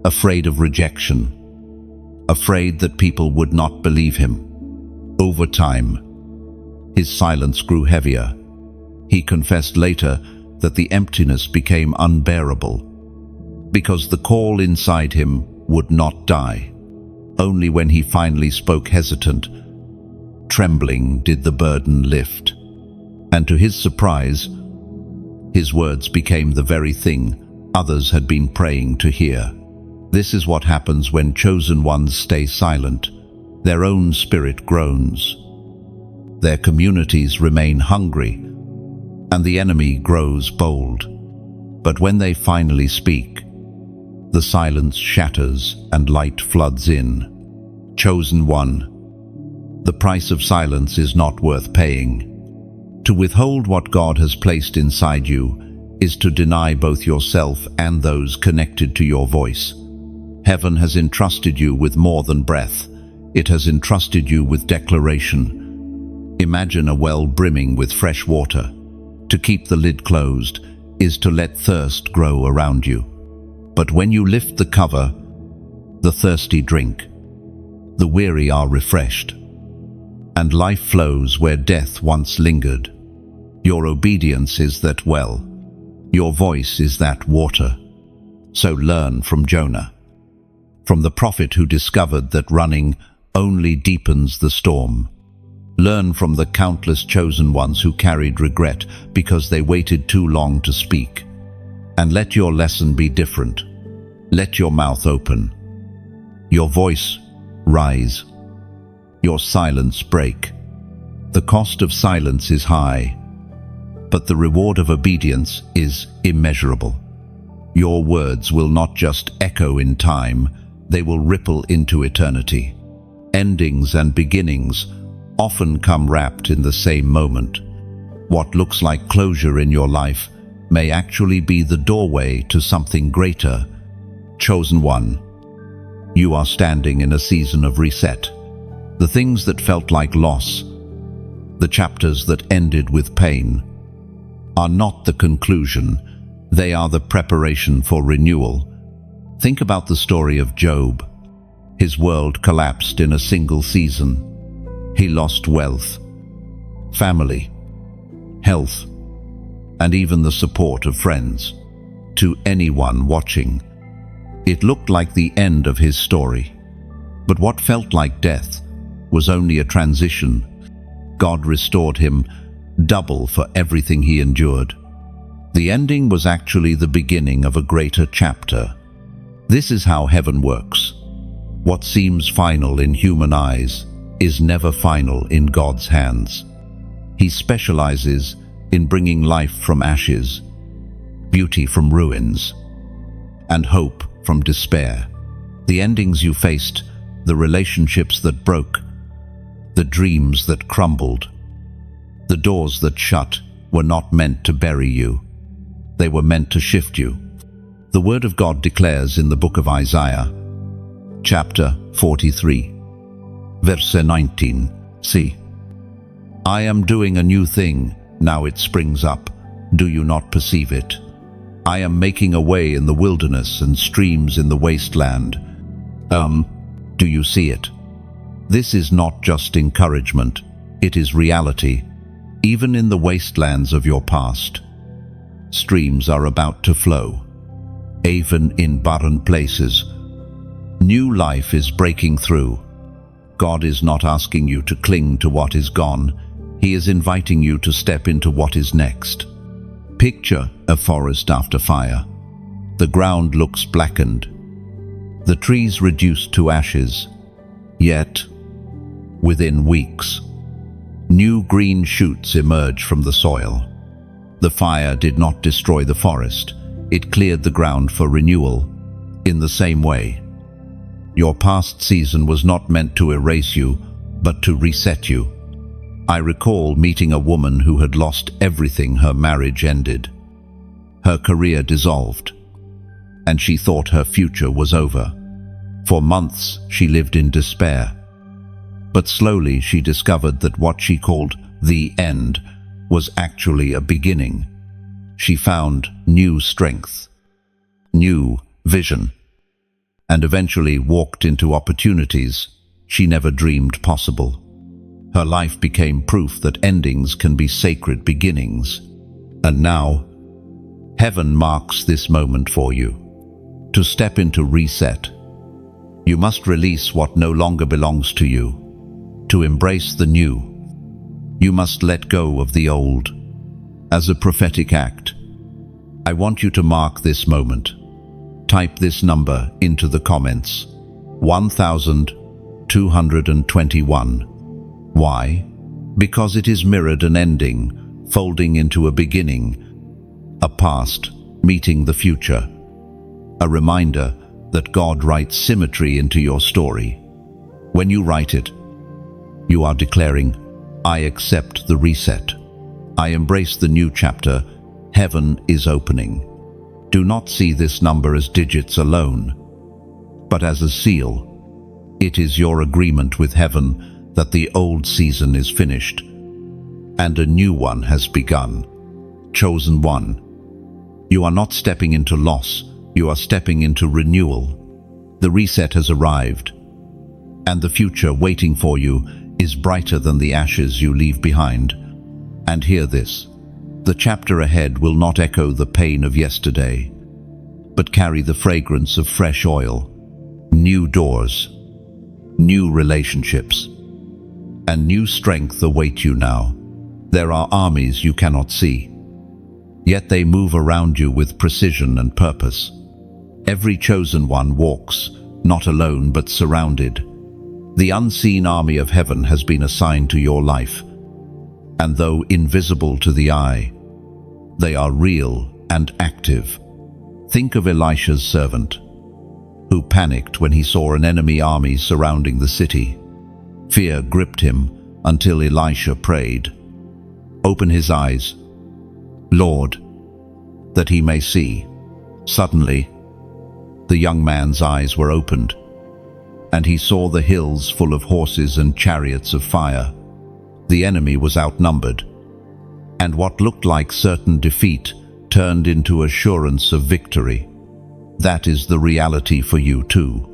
afraid of rejection, afraid that people would not believe him. Over time, his silence grew heavier. He confessed later that the emptiness became unbearable, because the call inside him would not die. Only when he finally spoke hesitant, trembling, did the burden lift. And to his surprise, his words became the very thing others had been praying to hear. This is what happens when chosen ones stay silent. Their own spirit groans. Their communities remain hungry, and the enemy grows bold. But when they finally speak, the silence shatters and light floods in. Chosen one, the price of silence is not worth paying. To withhold what God has placed inside you is to deny both yourself and those connected to your voice. Heaven has entrusted you with more than breath. It has entrusted you with declaration. Imagine a well brimming with fresh water. To keep the lid closed is to let thirst grow around you. But when you lift the cover, the thirsty drink, the weary are refreshed, and life flows where death once lingered. Your obedience is that well. Your voice is that water. So learn from Jonah, from the prophet who discovered that running only deepens the storm. Learn from the countless chosen ones who carried regret because they waited too long to speak. And let your lesson be different. Let your mouth open. Your voice rise. Your silence break. The cost of silence is high, but the reward of obedience is immeasurable. Your words will not just echo in time, they will ripple into eternity. Endings and beginnings often come wrapped in the same moment. What looks like closure in your life may actually be the doorway to something greater. Chosen one, you are standing in a season of reset. The things that felt like loss, the chapters that ended with pain, are not the conclusion. They are the preparation for renewal. Think about the story of Job. His world collapsed in a single season. He lost wealth, family, health, and even the support of friends. To anyone watching, it looked like the end of his story. But what felt like death was only a transition. God restored him double for everything he endured. The ending was actually the beginning of a greater chapter. This is how heaven works. What seems final in human eyes is never final in God's hands. He specializes in bringing life from ashes, beauty from ruins, and hope from despair. The endings you faced, the relationships that broke, the dreams that crumbled, the doors that shut were not meant to bury you. They were meant to shift you. The Word of God declares in the book of Isaiah, chapter 43, verse 19, See, I am doing a new thing, now it springs up. Do you not perceive it? I am making a way in the wilderness and streams in the wasteland. Do you see it? This is not just encouragement, it is reality. Even in the wastelands of your past, streams are about to flow. Even in barren places, new life is breaking through. God is not asking you to cling to what is gone. He is inviting you to step into what is next. Picture a forest after fire. The ground looks blackened. The trees reduced to ashes. Yet, within weeks, new green shoots emerge from the soil. The fire did not destroy the forest. It cleared the ground for renewal. In the same way, your past season was not meant to erase you, but to reset you. I recall meeting a woman who had lost everything. Her marriage ended. Her career dissolved, and she thought her future was over. For months, she lived in despair. But slowly she discovered that what she called the end was actually a beginning. She found new strength, new vision, and eventually walked into opportunities she never dreamed possible. Her life became proof that endings can be sacred beginnings. And now, heaven marks this moment for you. To step into reset, you must release what no longer belongs to you. To embrace the new, you must let go of the old. As a prophetic act, I want you to mark this moment. Type this number into the comments: 1221. Why? Because it is mirrored an ending, folding into a beginning, a past meeting the future. A reminder that God writes symmetry into your story. When you write it, you are declaring, I accept the reset. I embrace the new chapter. Heaven is opening. Do not see this number as digits alone, but as a seal. It is your agreement with heaven that the old season is finished, and a new one has begun. Chosen one. You are not stepping into loss, you are stepping into renewal. The reset has arrived, and the future waiting for you is brighter than the ashes you leave behind. And hear this, the chapter ahead will not echo the pain of yesterday, but carry the fragrance of fresh oil, new doors, new relationships, and new strength await you now. There are armies you cannot see, yet they move around you with precision and purpose. Every chosen one walks, not alone but surrounded. The unseen army of heaven has been assigned to your life, and though invisible to the eye, they are real and active. Think of Elisha's servant, who panicked when he saw an enemy army surrounding the city. Fear gripped him until Elisha prayed, "Open his eyes, Lord, that he may see." Suddenly, the young man's eyes were opened, and he saw the hills full of horses and chariots of fire. The enemy was outnumbered, and what looked like certain defeat turned into assurance of victory. That is the reality for you too.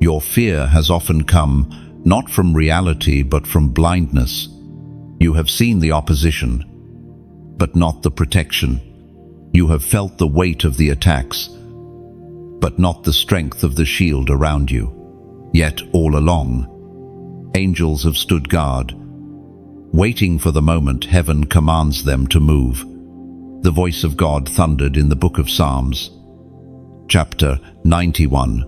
Your fear has often come not from reality but from blindness. You have seen the opposition, but not the protection. You have felt the weight of the attacks, but not the strength of the shield around you. Yet all along, angels have stood guard, waiting for the moment heaven commands them to move. The voice of God thundered in the book of Psalms, chapter 91,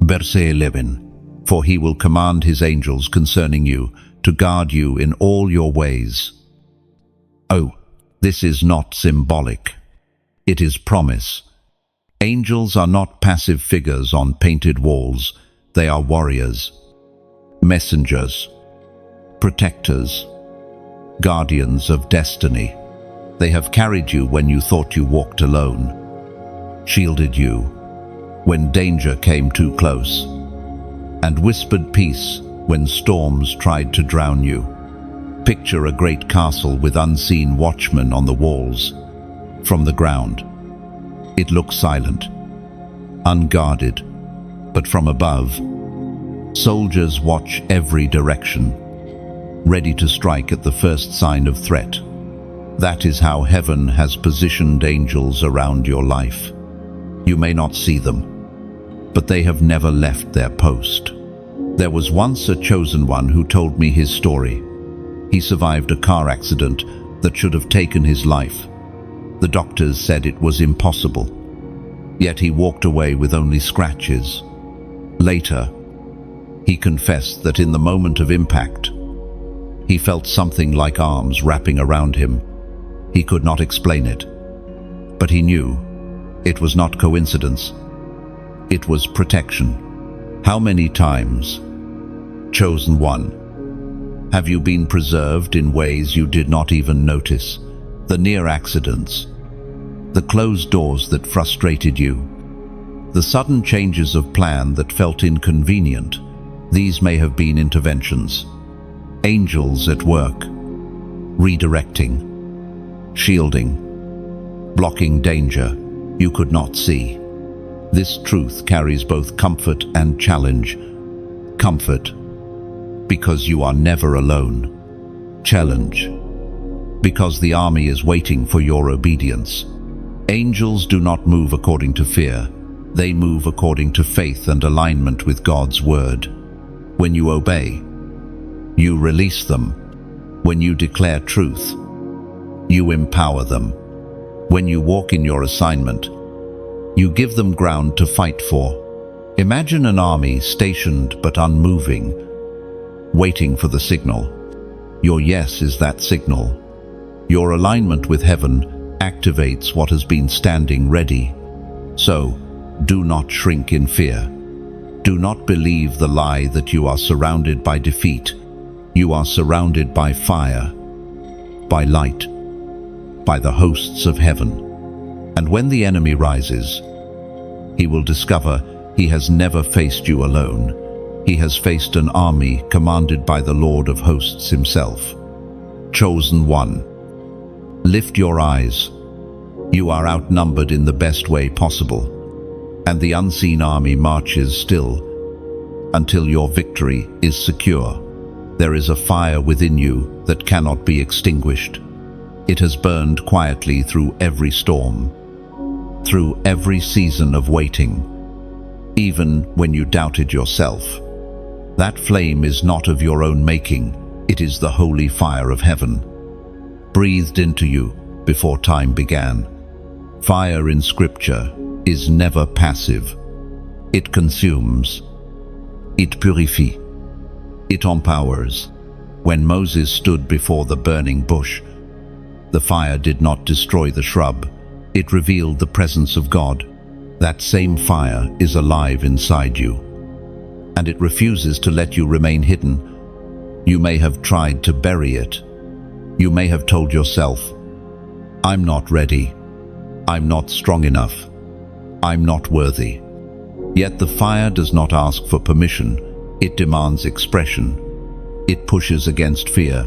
verse 11. For he will command his angels concerning you to guard you in all your ways. Oh, this is not symbolic. It is promise. Angels are not passive figures on painted walls. They are warriors, messengers, protectors, guardians of destiny. They have carried you when you thought you walked alone, shielded you when danger came too close, and whispered peace when storms tried to drown you. Picture a great castle with unseen watchmen on the walls. From the ground, it looks silent, unguarded, but from above, soldiers watch every direction, ready to strike at the first sign of threat. That is how heaven has positioned angels around your life. You may not see them, but they have never left their post. There was once a chosen one who told me his story. He survived a car accident that should have taken his life. The doctors said it was impossible, yet he walked away with only scratches. Later, he confessed that in the moment of impact, he felt something like arms wrapping around him. He could not explain it, but he knew it was not coincidence. It was protection. How many times, chosen one, have you been preserved in ways you did not even notice? The near accidents, the closed doors that frustrated you, the sudden changes of plan that felt inconvenient. These may have been interventions. Angels at work, redirecting, shielding, blocking danger you could not see. This truth carries both comfort and challenge. Comfort, because you are never alone. Challenge, because the army is waiting for your obedience. Angels do not move according to fear. They move according to faith and alignment with God's word. When you obey, you release them. When you declare truth, you empower them. When you walk in your assignment, you give them ground to fight for. Imagine an army stationed but unmoving, waiting for the signal. Your yes is that signal. Your alignment with heaven activates what has been standing ready. So, do not shrink in fear. Do not believe the lie that you are surrounded by defeat. You are surrounded by fire. by light, by the hosts of heaven. And when the enemy rises, he will discover he has never faced you alone. He has faced an army commanded by the Lord of hosts himself. Chosen one, lift your eyes. You are outnumbered in the best way possible, and the unseen army marches still until your victory is secure. There is a fire within you that cannot be extinguished. It has burned quietly through every storm, through every season of waiting, even when you doubted yourself. That flame is not of your own making. It is the holy fire of heaven, breathed into you before time began. Fire in Scripture is never passive. It consumes. It purifies. It empowers. When Moses stood before the burning bush, the fire did not destroy the shrub. It revealed the presence of God. That same fire is alive inside you, and it refuses to let you remain hidden. You may have tried to bury it. You may have told yourself, "I'm not ready. I'm not strong enough. I'm not worthy." Yet the fire does not ask for permission. It demands expression. It pushes against fear,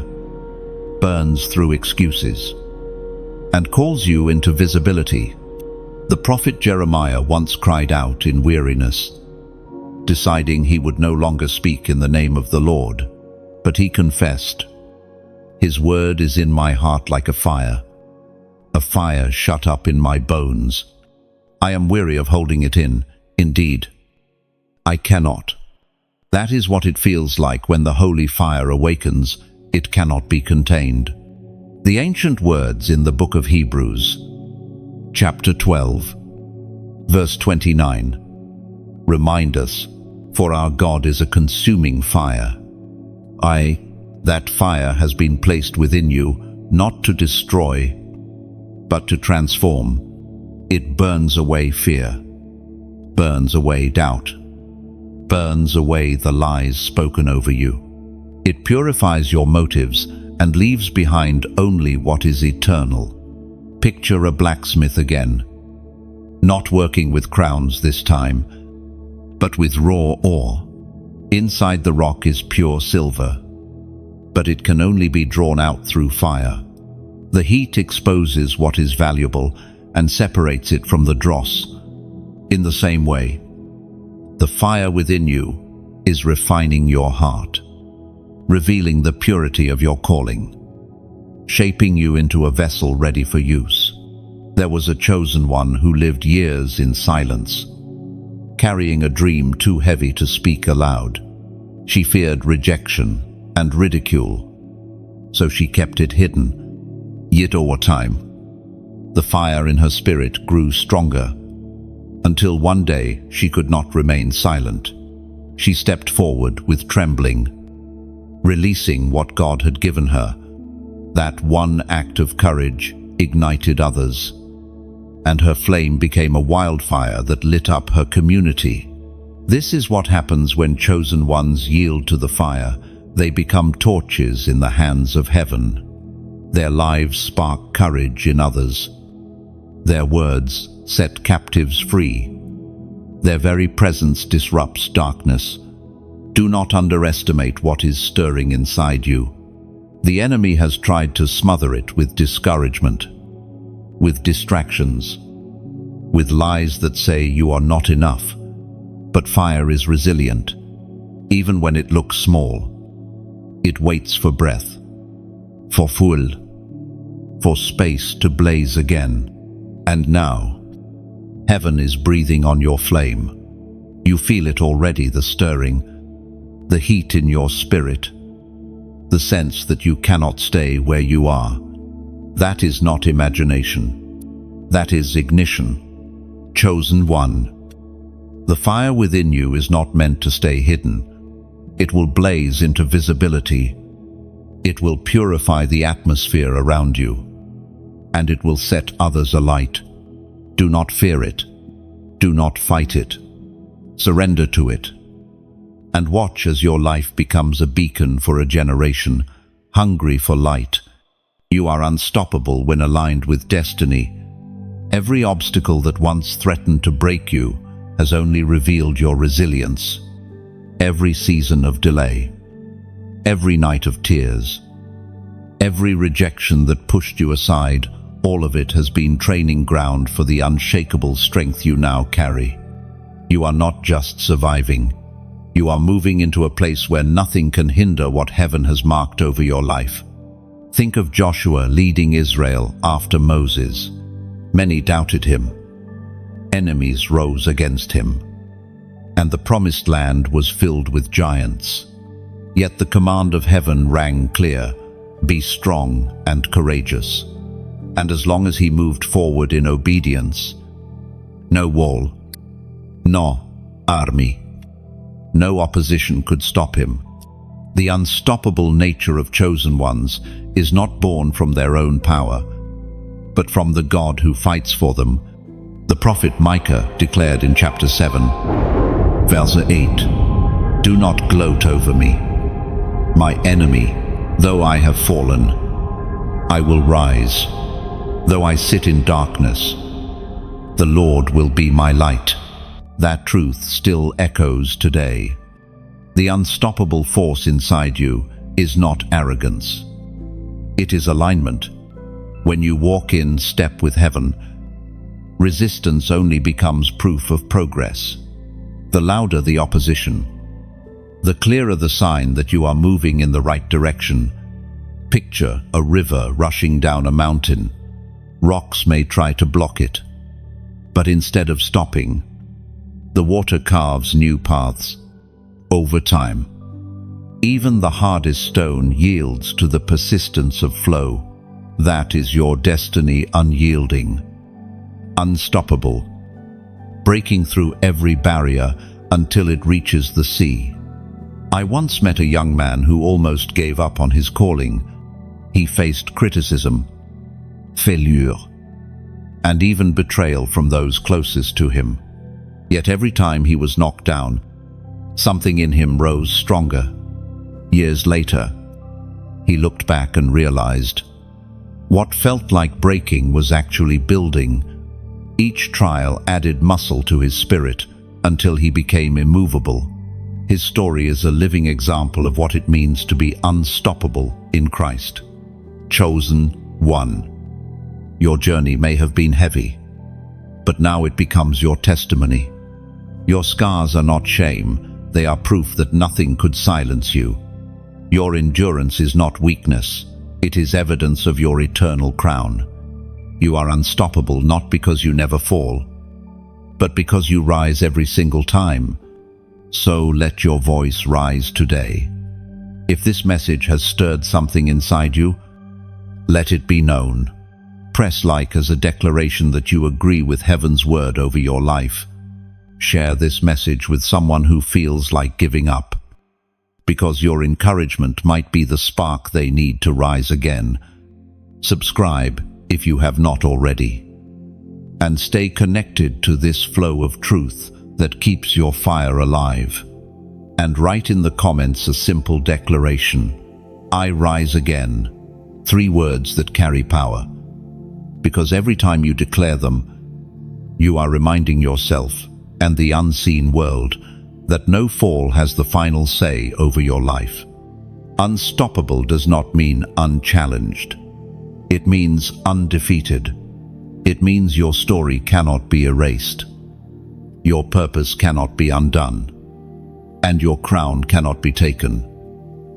burns through excuses, and calls you into visibility. The prophet Jeremiah once cried out in weariness, deciding he would no longer speak in the name of the Lord. But he confessed, "His word is in my heart like a fire shut up in my bones. I am weary of holding it in. Indeed, I cannot." That is what it feels like when the holy fire awakens. It cannot be contained. The ancient words in the book of Hebrews, chapter 12, verse 29, remind us, "For our God is a consuming fire." That fire has been placed within you, not to destroy, but to transform. It burns away fear, burns away doubt, burns away the lies spoken over you. It purifies your motives and leaves behind only what is eternal. Picture a blacksmith again, not working with crowns this time, but with raw ore. Inside the rock is pure silver, but it can only be drawn out through fire. The heat exposes what is valuable and separates it from the dross. In the same way, the fire within you is refining your heart, revealing the purity of your calling, shaping you into a vessel ready for use. There was a chosen one who lived years in silence, carrying a dream too heavy to speak aloud. She feared rejection and ridicule, so she kept it hidden. Yet over time, the fire in her spirit grew stronger, until one day she could not remain silent. She stepped forward with trembling, releasing what God had given her. That one act of courage ignited others, and her flame became a wildfire that lit up her community. This is what happens when chosen ones yield to the fire. They become torches in the hands of heaven. Their lives spark courage in others. Their words set captives free. Their very presence disrupts darkness. Do not underestimate what is stirring inside you. The enemy has tried to smother it with discouragement, with distractions, with lies that say you are not enough. But fire is resilient. Even when it looks small, it waits for breath, for fuel, for space to blaze again. And now, heaven is breathing on your flame. You feel it already, the stirring, the heat in your spirit, the sense that you cannot stay where you are. That is not imagination. That is ignition. Chosen one. The fire within you is not meant to stay hidden. It will blaze into visibility. It will purify the atmosphere around you, and it will set others alight. Do not fear it. Do not fight it. Surrender to it, and watch as your life becomes a beacon for a generation hungry for light. You are unstoppable when aligned with destiny. Every obstacle that once threatened to break you has only revealed your resilience. Every season of delay, every night of tears, every rejection that pushed you aside, all of it has been training ground for the unshakable strength you now carry. You are not just surviving. You are moving into a place where nothing can hinder what heaven has marked over your life. Think of Joshua leading Israel after Moses. Many doubted him. Enemies rose against him. And the promised land was filled with giants. Yet the command of heaven rang clear: be strong and courageous. And as long as he moved forward in obedience, no wall, no army, no opposition could stop him. The unstoppable nature of chosen ones is not born from their own power, but from the God who fights for them. The prophet Micah declared in chapter 7, verse 8, "Do not gloat over me, my enemy. Though I have fallen, I will rise. Though I sit in darkness, the Lord will be my light." That truth still echoes today. The unstoppable force inside you is not arrogance. It is alignment. When you walk in step with heaven, resistance only becomes proof of progress. The louder the opposition, the clearer the sign that you are moving in the right direction. Picture a river rushing down a mountain. Rocks may try to block it, but instead of stopping, the water carves new paths. Over time, even the hardest stone yields to the persistence of flow. That is your destiny, unyielding, unstoppable, breaking through every barrier until it reaches the sea. I once met a young man who almost gave up on his calling. He faced criticism, failure, and even betrayal from those closest to him. Yet every time he was knocked down, something in him rose stronger. Years later, he looked back and realized what felt like breaking was actually building. Each trial added muscle to his spirit until he became immovable. His story is a living example of what it means to be unstoppable in Christ. Chosen one. Your journey may have been heavy, but now it becomes your testimony. Your scars are not shame, they are proof that nothing could silence you. Your endurance is not weakness, it is evidence of your eternal crown. You are unstoppable not because you never fall, but because you rise every single time. So let your voice rise today. If this message has stirred something inside you, let it be known. Press like as a declaration that you agree with heaven's word over your life. Share this message with someone who feels like giving up, because your encouragement might be the spark they need to rise again. Subscribe if you have not already, and stay connected to this flow of truth that keeps your fire alive. And write in the comments a simple declaration: I rise again. 3 words that carry power, because every time you declare them, you are reminding yourself and the unseen world that no fall has the final say over your life. Unstoppable does not mean unchallenged. It means undefeated. It means your story cannot be erased. Your purpose cannot be undone. And your crown cannot be taken.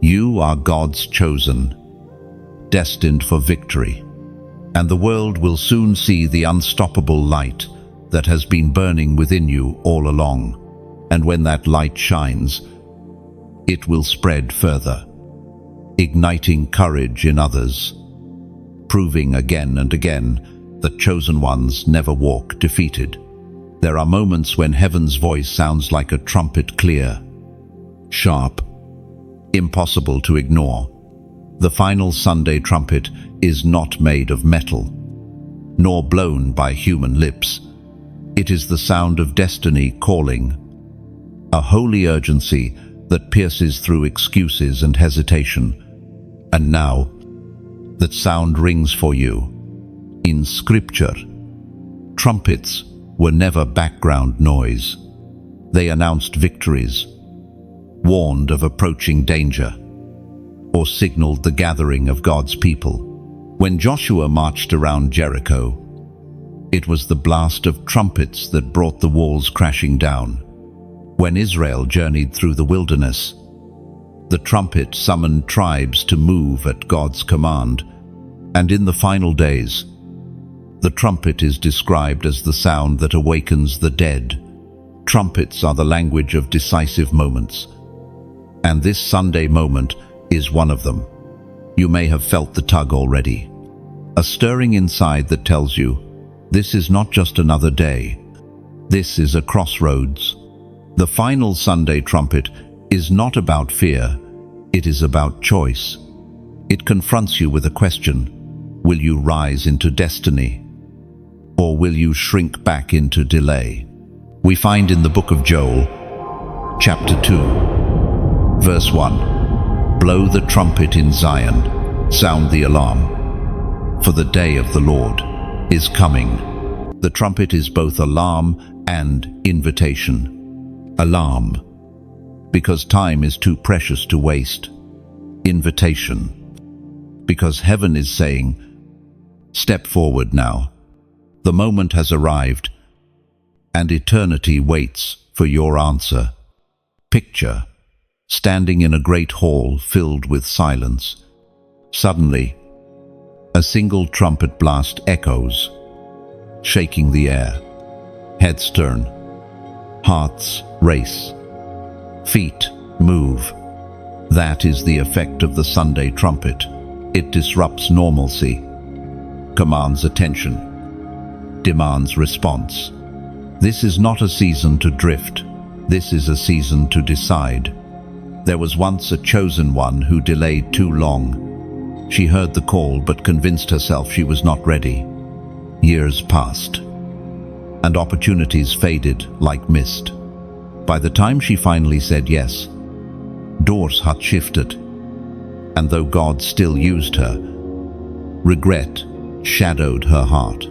You are God's chosen, destined for victory. And the world will soon see the unstoppable light that has been burning within you all along. And when that light shines, it will spread further, igniting courage in others, proving again and again that chosen ones never walk defeated. There are moments when heaven's voice sounds like a trumpet, clear, sharp, impossible to ignore. The final Sunday trumpet is not made of metal, nor blown by human lips. It is the sound of destiny calling, a holy urgency that pierces through excuses and hesitation. And now, That sound rings for you. In Scripture, trumpets were never background noise. They announced victories, warned of approaching danger, or signaled the gathering of God's people. When Joshua marched around Jericho, it was the blast of trumpets that brought the walls crashing down. When Israel journeyed through the wilderness, the trumpet summoned tribes to move at God's command. And in the final days, the trumpet is described as the sound that awakens the dead. Trumpets are the language of decisive moments, and this Sunday moment is one of them. You may have felt the tug already, a stirring inside that tells you, this is not just another day. This is a crossroads. The final Sunday trumpet is not about fear, it is about choice. It confronts you with a question. Will you rise into destiny, or will you shrink back into delay? We find in the book of Joel, chapter 2, verse 1, blow the trumpet in Zion, sound the alarm, for the day of the Lord is coming. The trumpet is both alarm and invitation. Alarm, because time is too precious to waste. Invitation, because heaven is saying, step forward now. The moment has arrived, and eternity waits for your answer. Picture, standing in a great hall filled with silence. Suddenly, a single trumpet blast echoes, shaking the air. Heads turn, hearts race, feet move. That is the effect of the Sunday trumpet. It disrupts normalcy, commands attention, demands response. This is not a season to drift. This is a season to decide. There was once a chosen one who delayed too long. She heard the call but convinced herself she was not ready. Years passed, and opportunities faded like mist. By the time she finally said yes, doors had shifted, and though God still used her, regret shadowed her heart.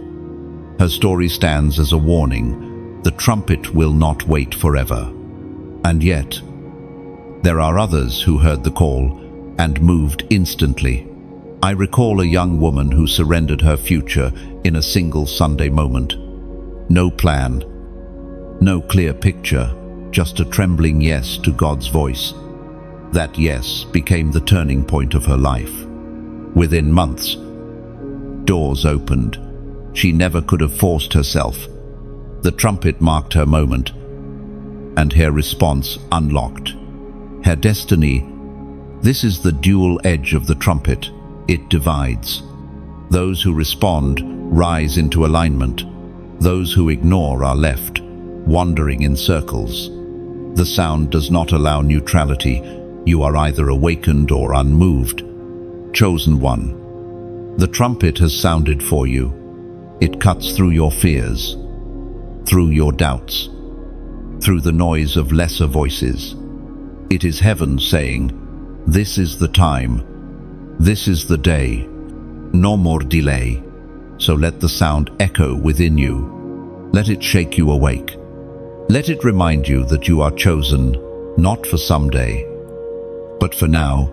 Her story stands as a warning. The trumpet will not wait forever. And yet, there are others who heard the call and moved instantly. I recall a young woman who surrendered her future in a single Sunday moment. No plan, no clear picture, just a trembling yes to God's voice. That yes became the turning point of her life. Within months, doors opened. She never could have forced herself. The trumpet marked her moment, and her response unlocked her destiny. This is the dual edge of the trumpet. It divides. Those who respond rise into alignment. Those who ignore are left, wandering in circles. The sound does not allow neutrality. You are either awakened or unmoved. Chosen one. The trumpet has sounded for you. It cuts through your fears, through your doubts, through the noise of lesser voices. It is heaven saying, this is the time, this is the day, no more delay. So let the sound echo within you. Let it shake you awake. Let it remind you that you are chosen, not for someday, but for now,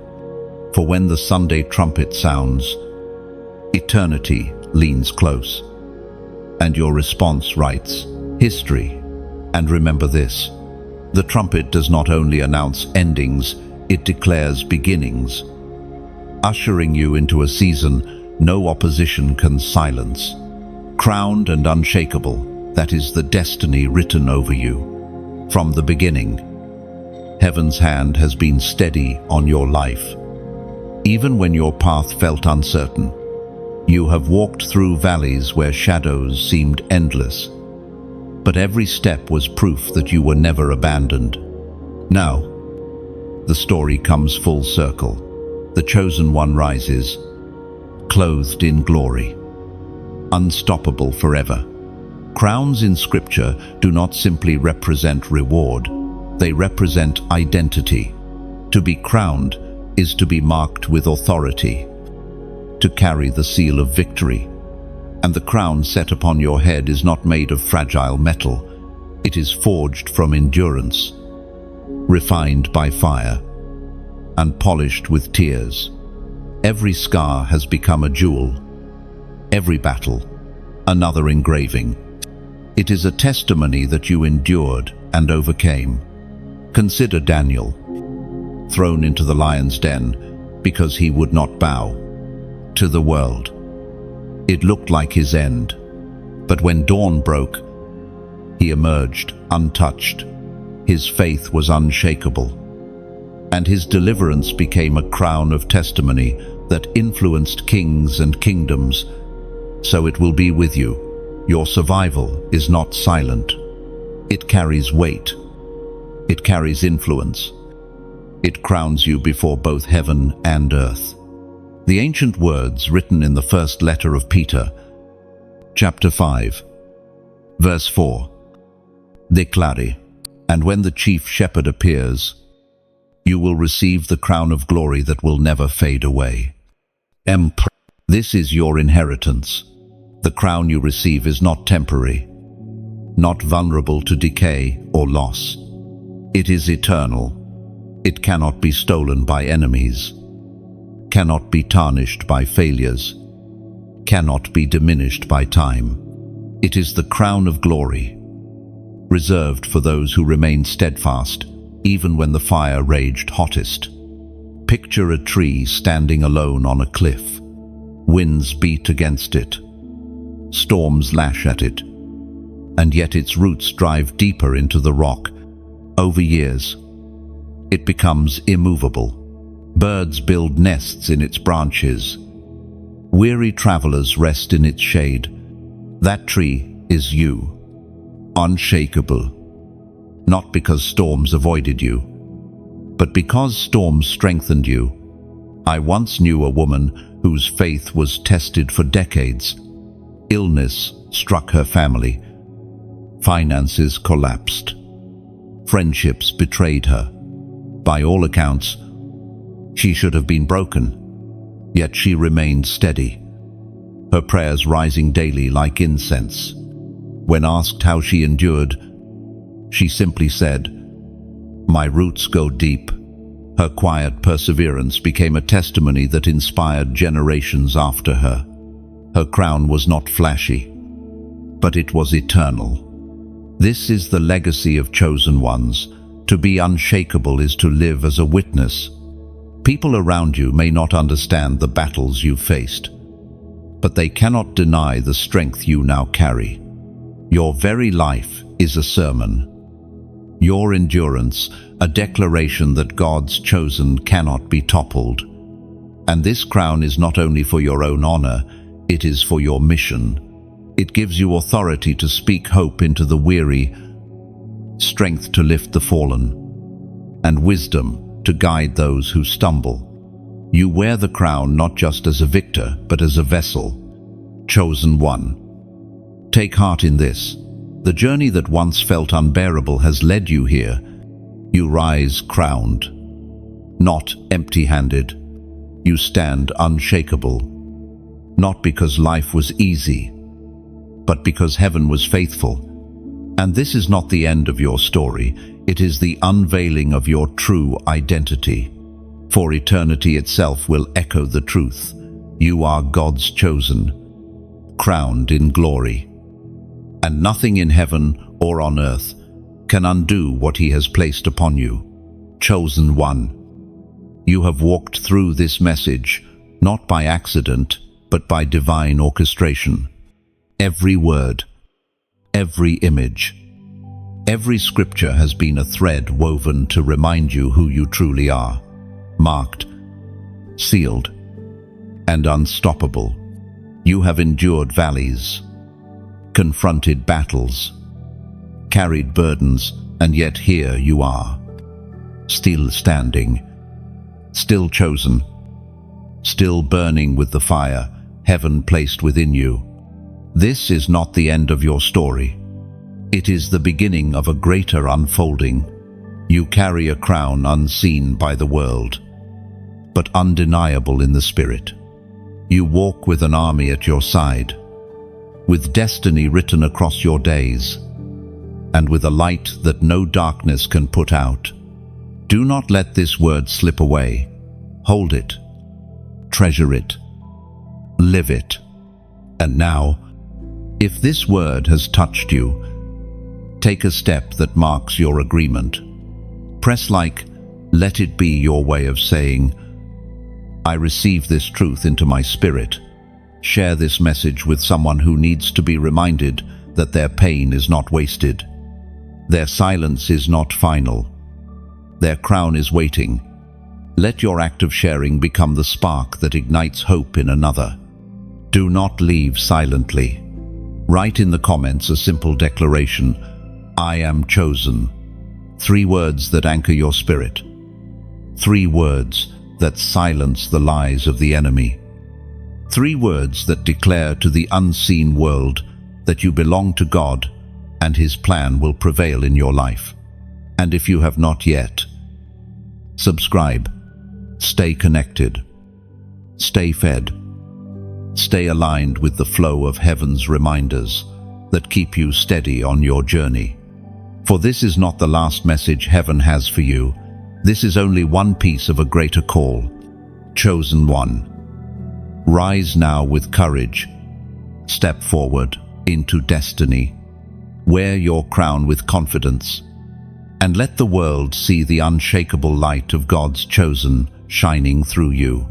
for when the Sunday trumpet sounds, eternity leans close, and your response writes history. And remember this, the trumpet does not only announce endings, it declares beginnings, ushering you into a season no opposition can silence. Crowned and unshakable, that is the destiny written over you. From the beginning, heaven's hand has been steady on your life. Even when your path felt uncertain, you have walked through valleys where shadows seemed endless, but every step was proof that you were never abandoned. Now, the story comes full circle. The chosen one rises, clothed in glory, unstoppable forever. Crowns in Scripture do not simply represent reward, they represent identity. To be crowned is to be marked with authority. to carry the seal of victory. And the crown set upon your head is not made of fragile metal. It is forged from endurance, refined by fire, and polished with tears. Every scar has become a jewel, every battle another engraving. It is a testimony that you endured and overcame. Consider Daniel, thrown into the lion's den because he would not bow to the world. It looked like his end, but when dawn broke, he emerged untouched. His faith was unshakable, and his deliverance became a crown of testimony that influenced kings and kingdoms. So it will be with you. Your survival is not silent. It carries weight. It carries influence. It crowns you before both heaven and earth. The ancient words written in the first letter of Peter, chapter 5, verse 4, declare, and when the chief shepherd appears, you will receive the crown of glory that will never fade away. This is your inheritance. The crown you receive is not temporary, not vulnerable to decay or loss. It is eternal. It cannot be stolen by enemies, cannot be tarnished by failures, cannot be diminished by time. It is the crown of glory, reserved for those who remain steadfast, even when the fire raged hottest. Picture a tree standing alone on a cliff. Winds beat against it. Storms lash at it. And yet its roots drive deeper into the rock. Over years, it becomes immovable. Birds build nests in its branches. Weary travelers rest in its shade. That tree is you, unshakable, not because storms avoided you, but because storms strengthened you. I once knew a woman whose faith was tested for decades. Illness struck her family. Finances collapsed. Friendships betrayed her. By all accounts, she should have been broken, yet she remained steady, her prayers rising daily like incense. When asked how she endured, she simply said, "My roots go deep." Her quiet perseverance became a testimony that inspired generations after her. Her crown was not flashy, but it was eternal. This is the legacy of chosen ones. To be unshakable is to live as a witness. People around you may not understand the battles you faced, but they cannot deny the strength you now carry. Your very life is a sermon. Your endurance, a declaration that God's chosen cannot be toppled. And this crown is not only for your own honor, it is for your mission. It gives you authority to speak hope into the weary, strength to lift the fallen, and wisdom to guide those who stumble. You wear the crown not just as a victor, but as a vessel, chosen one. Take heart in this. The journey that once felt unbearable has led you here. You rise crowned, not empty-handed. You stand unshakable, not because life was easy, but because heaven was faithful. And this is not the end of your story. It is the unveiling of your true identity. For eternity itself will echo the truth. You are God's chosen, crowned in glory. And nothing in heaven or on earth can undo what He has placed upon you. Chosen one. You have walked through this message, not by accident, but by divine orchestration. Every word, every image, every scripture has been a thread woven to remind you who you truly are. Marked, sealed, and unstoppable. You have endured valleys, confronted battles, carried burdens, and yet here you are, still standing, still chosen, still burning with the fire heaven placed within you. This is not the end of your story. It is the beginning of a greater unfolding. You carry a crown unseen by the world, but undeniable in the spirit. You walk with an army at your side, with destiny written across your days, and with a light that no darkness can put out. Do not let this word slip away. Hold it, treasure it, live it. And now, if this word has touched you, take a step that marks your agreement. Press like, let it be your way of saying, I receive this truth into my spirit. Share this message with someone who needs to be reminded that their pain is not wasted. Their silence is not final. Their crown is waiting. Let your act of sharing become the spark that ignites hope in another. Do not leave silently. Write in the comments a simple declaration, I am chosen. 3 words that anchor your spirit. 3 words that silence the lies of the enemy. 3 words that declare to the unseen world that you belong to God and His plan will prevail in your life. And if you have not yet, subscribe, stay connected, stay fed, stay aligned with the flow of heaven's reminders that keep you steady on your journey. For this is not the last message heaven has for you. This is only one piece of a greater call. Chosen one. Rise now with courage. Step forward into destiny. Wear your crown with confidence. And let the world see the unshakable light of God's chosen shining through you.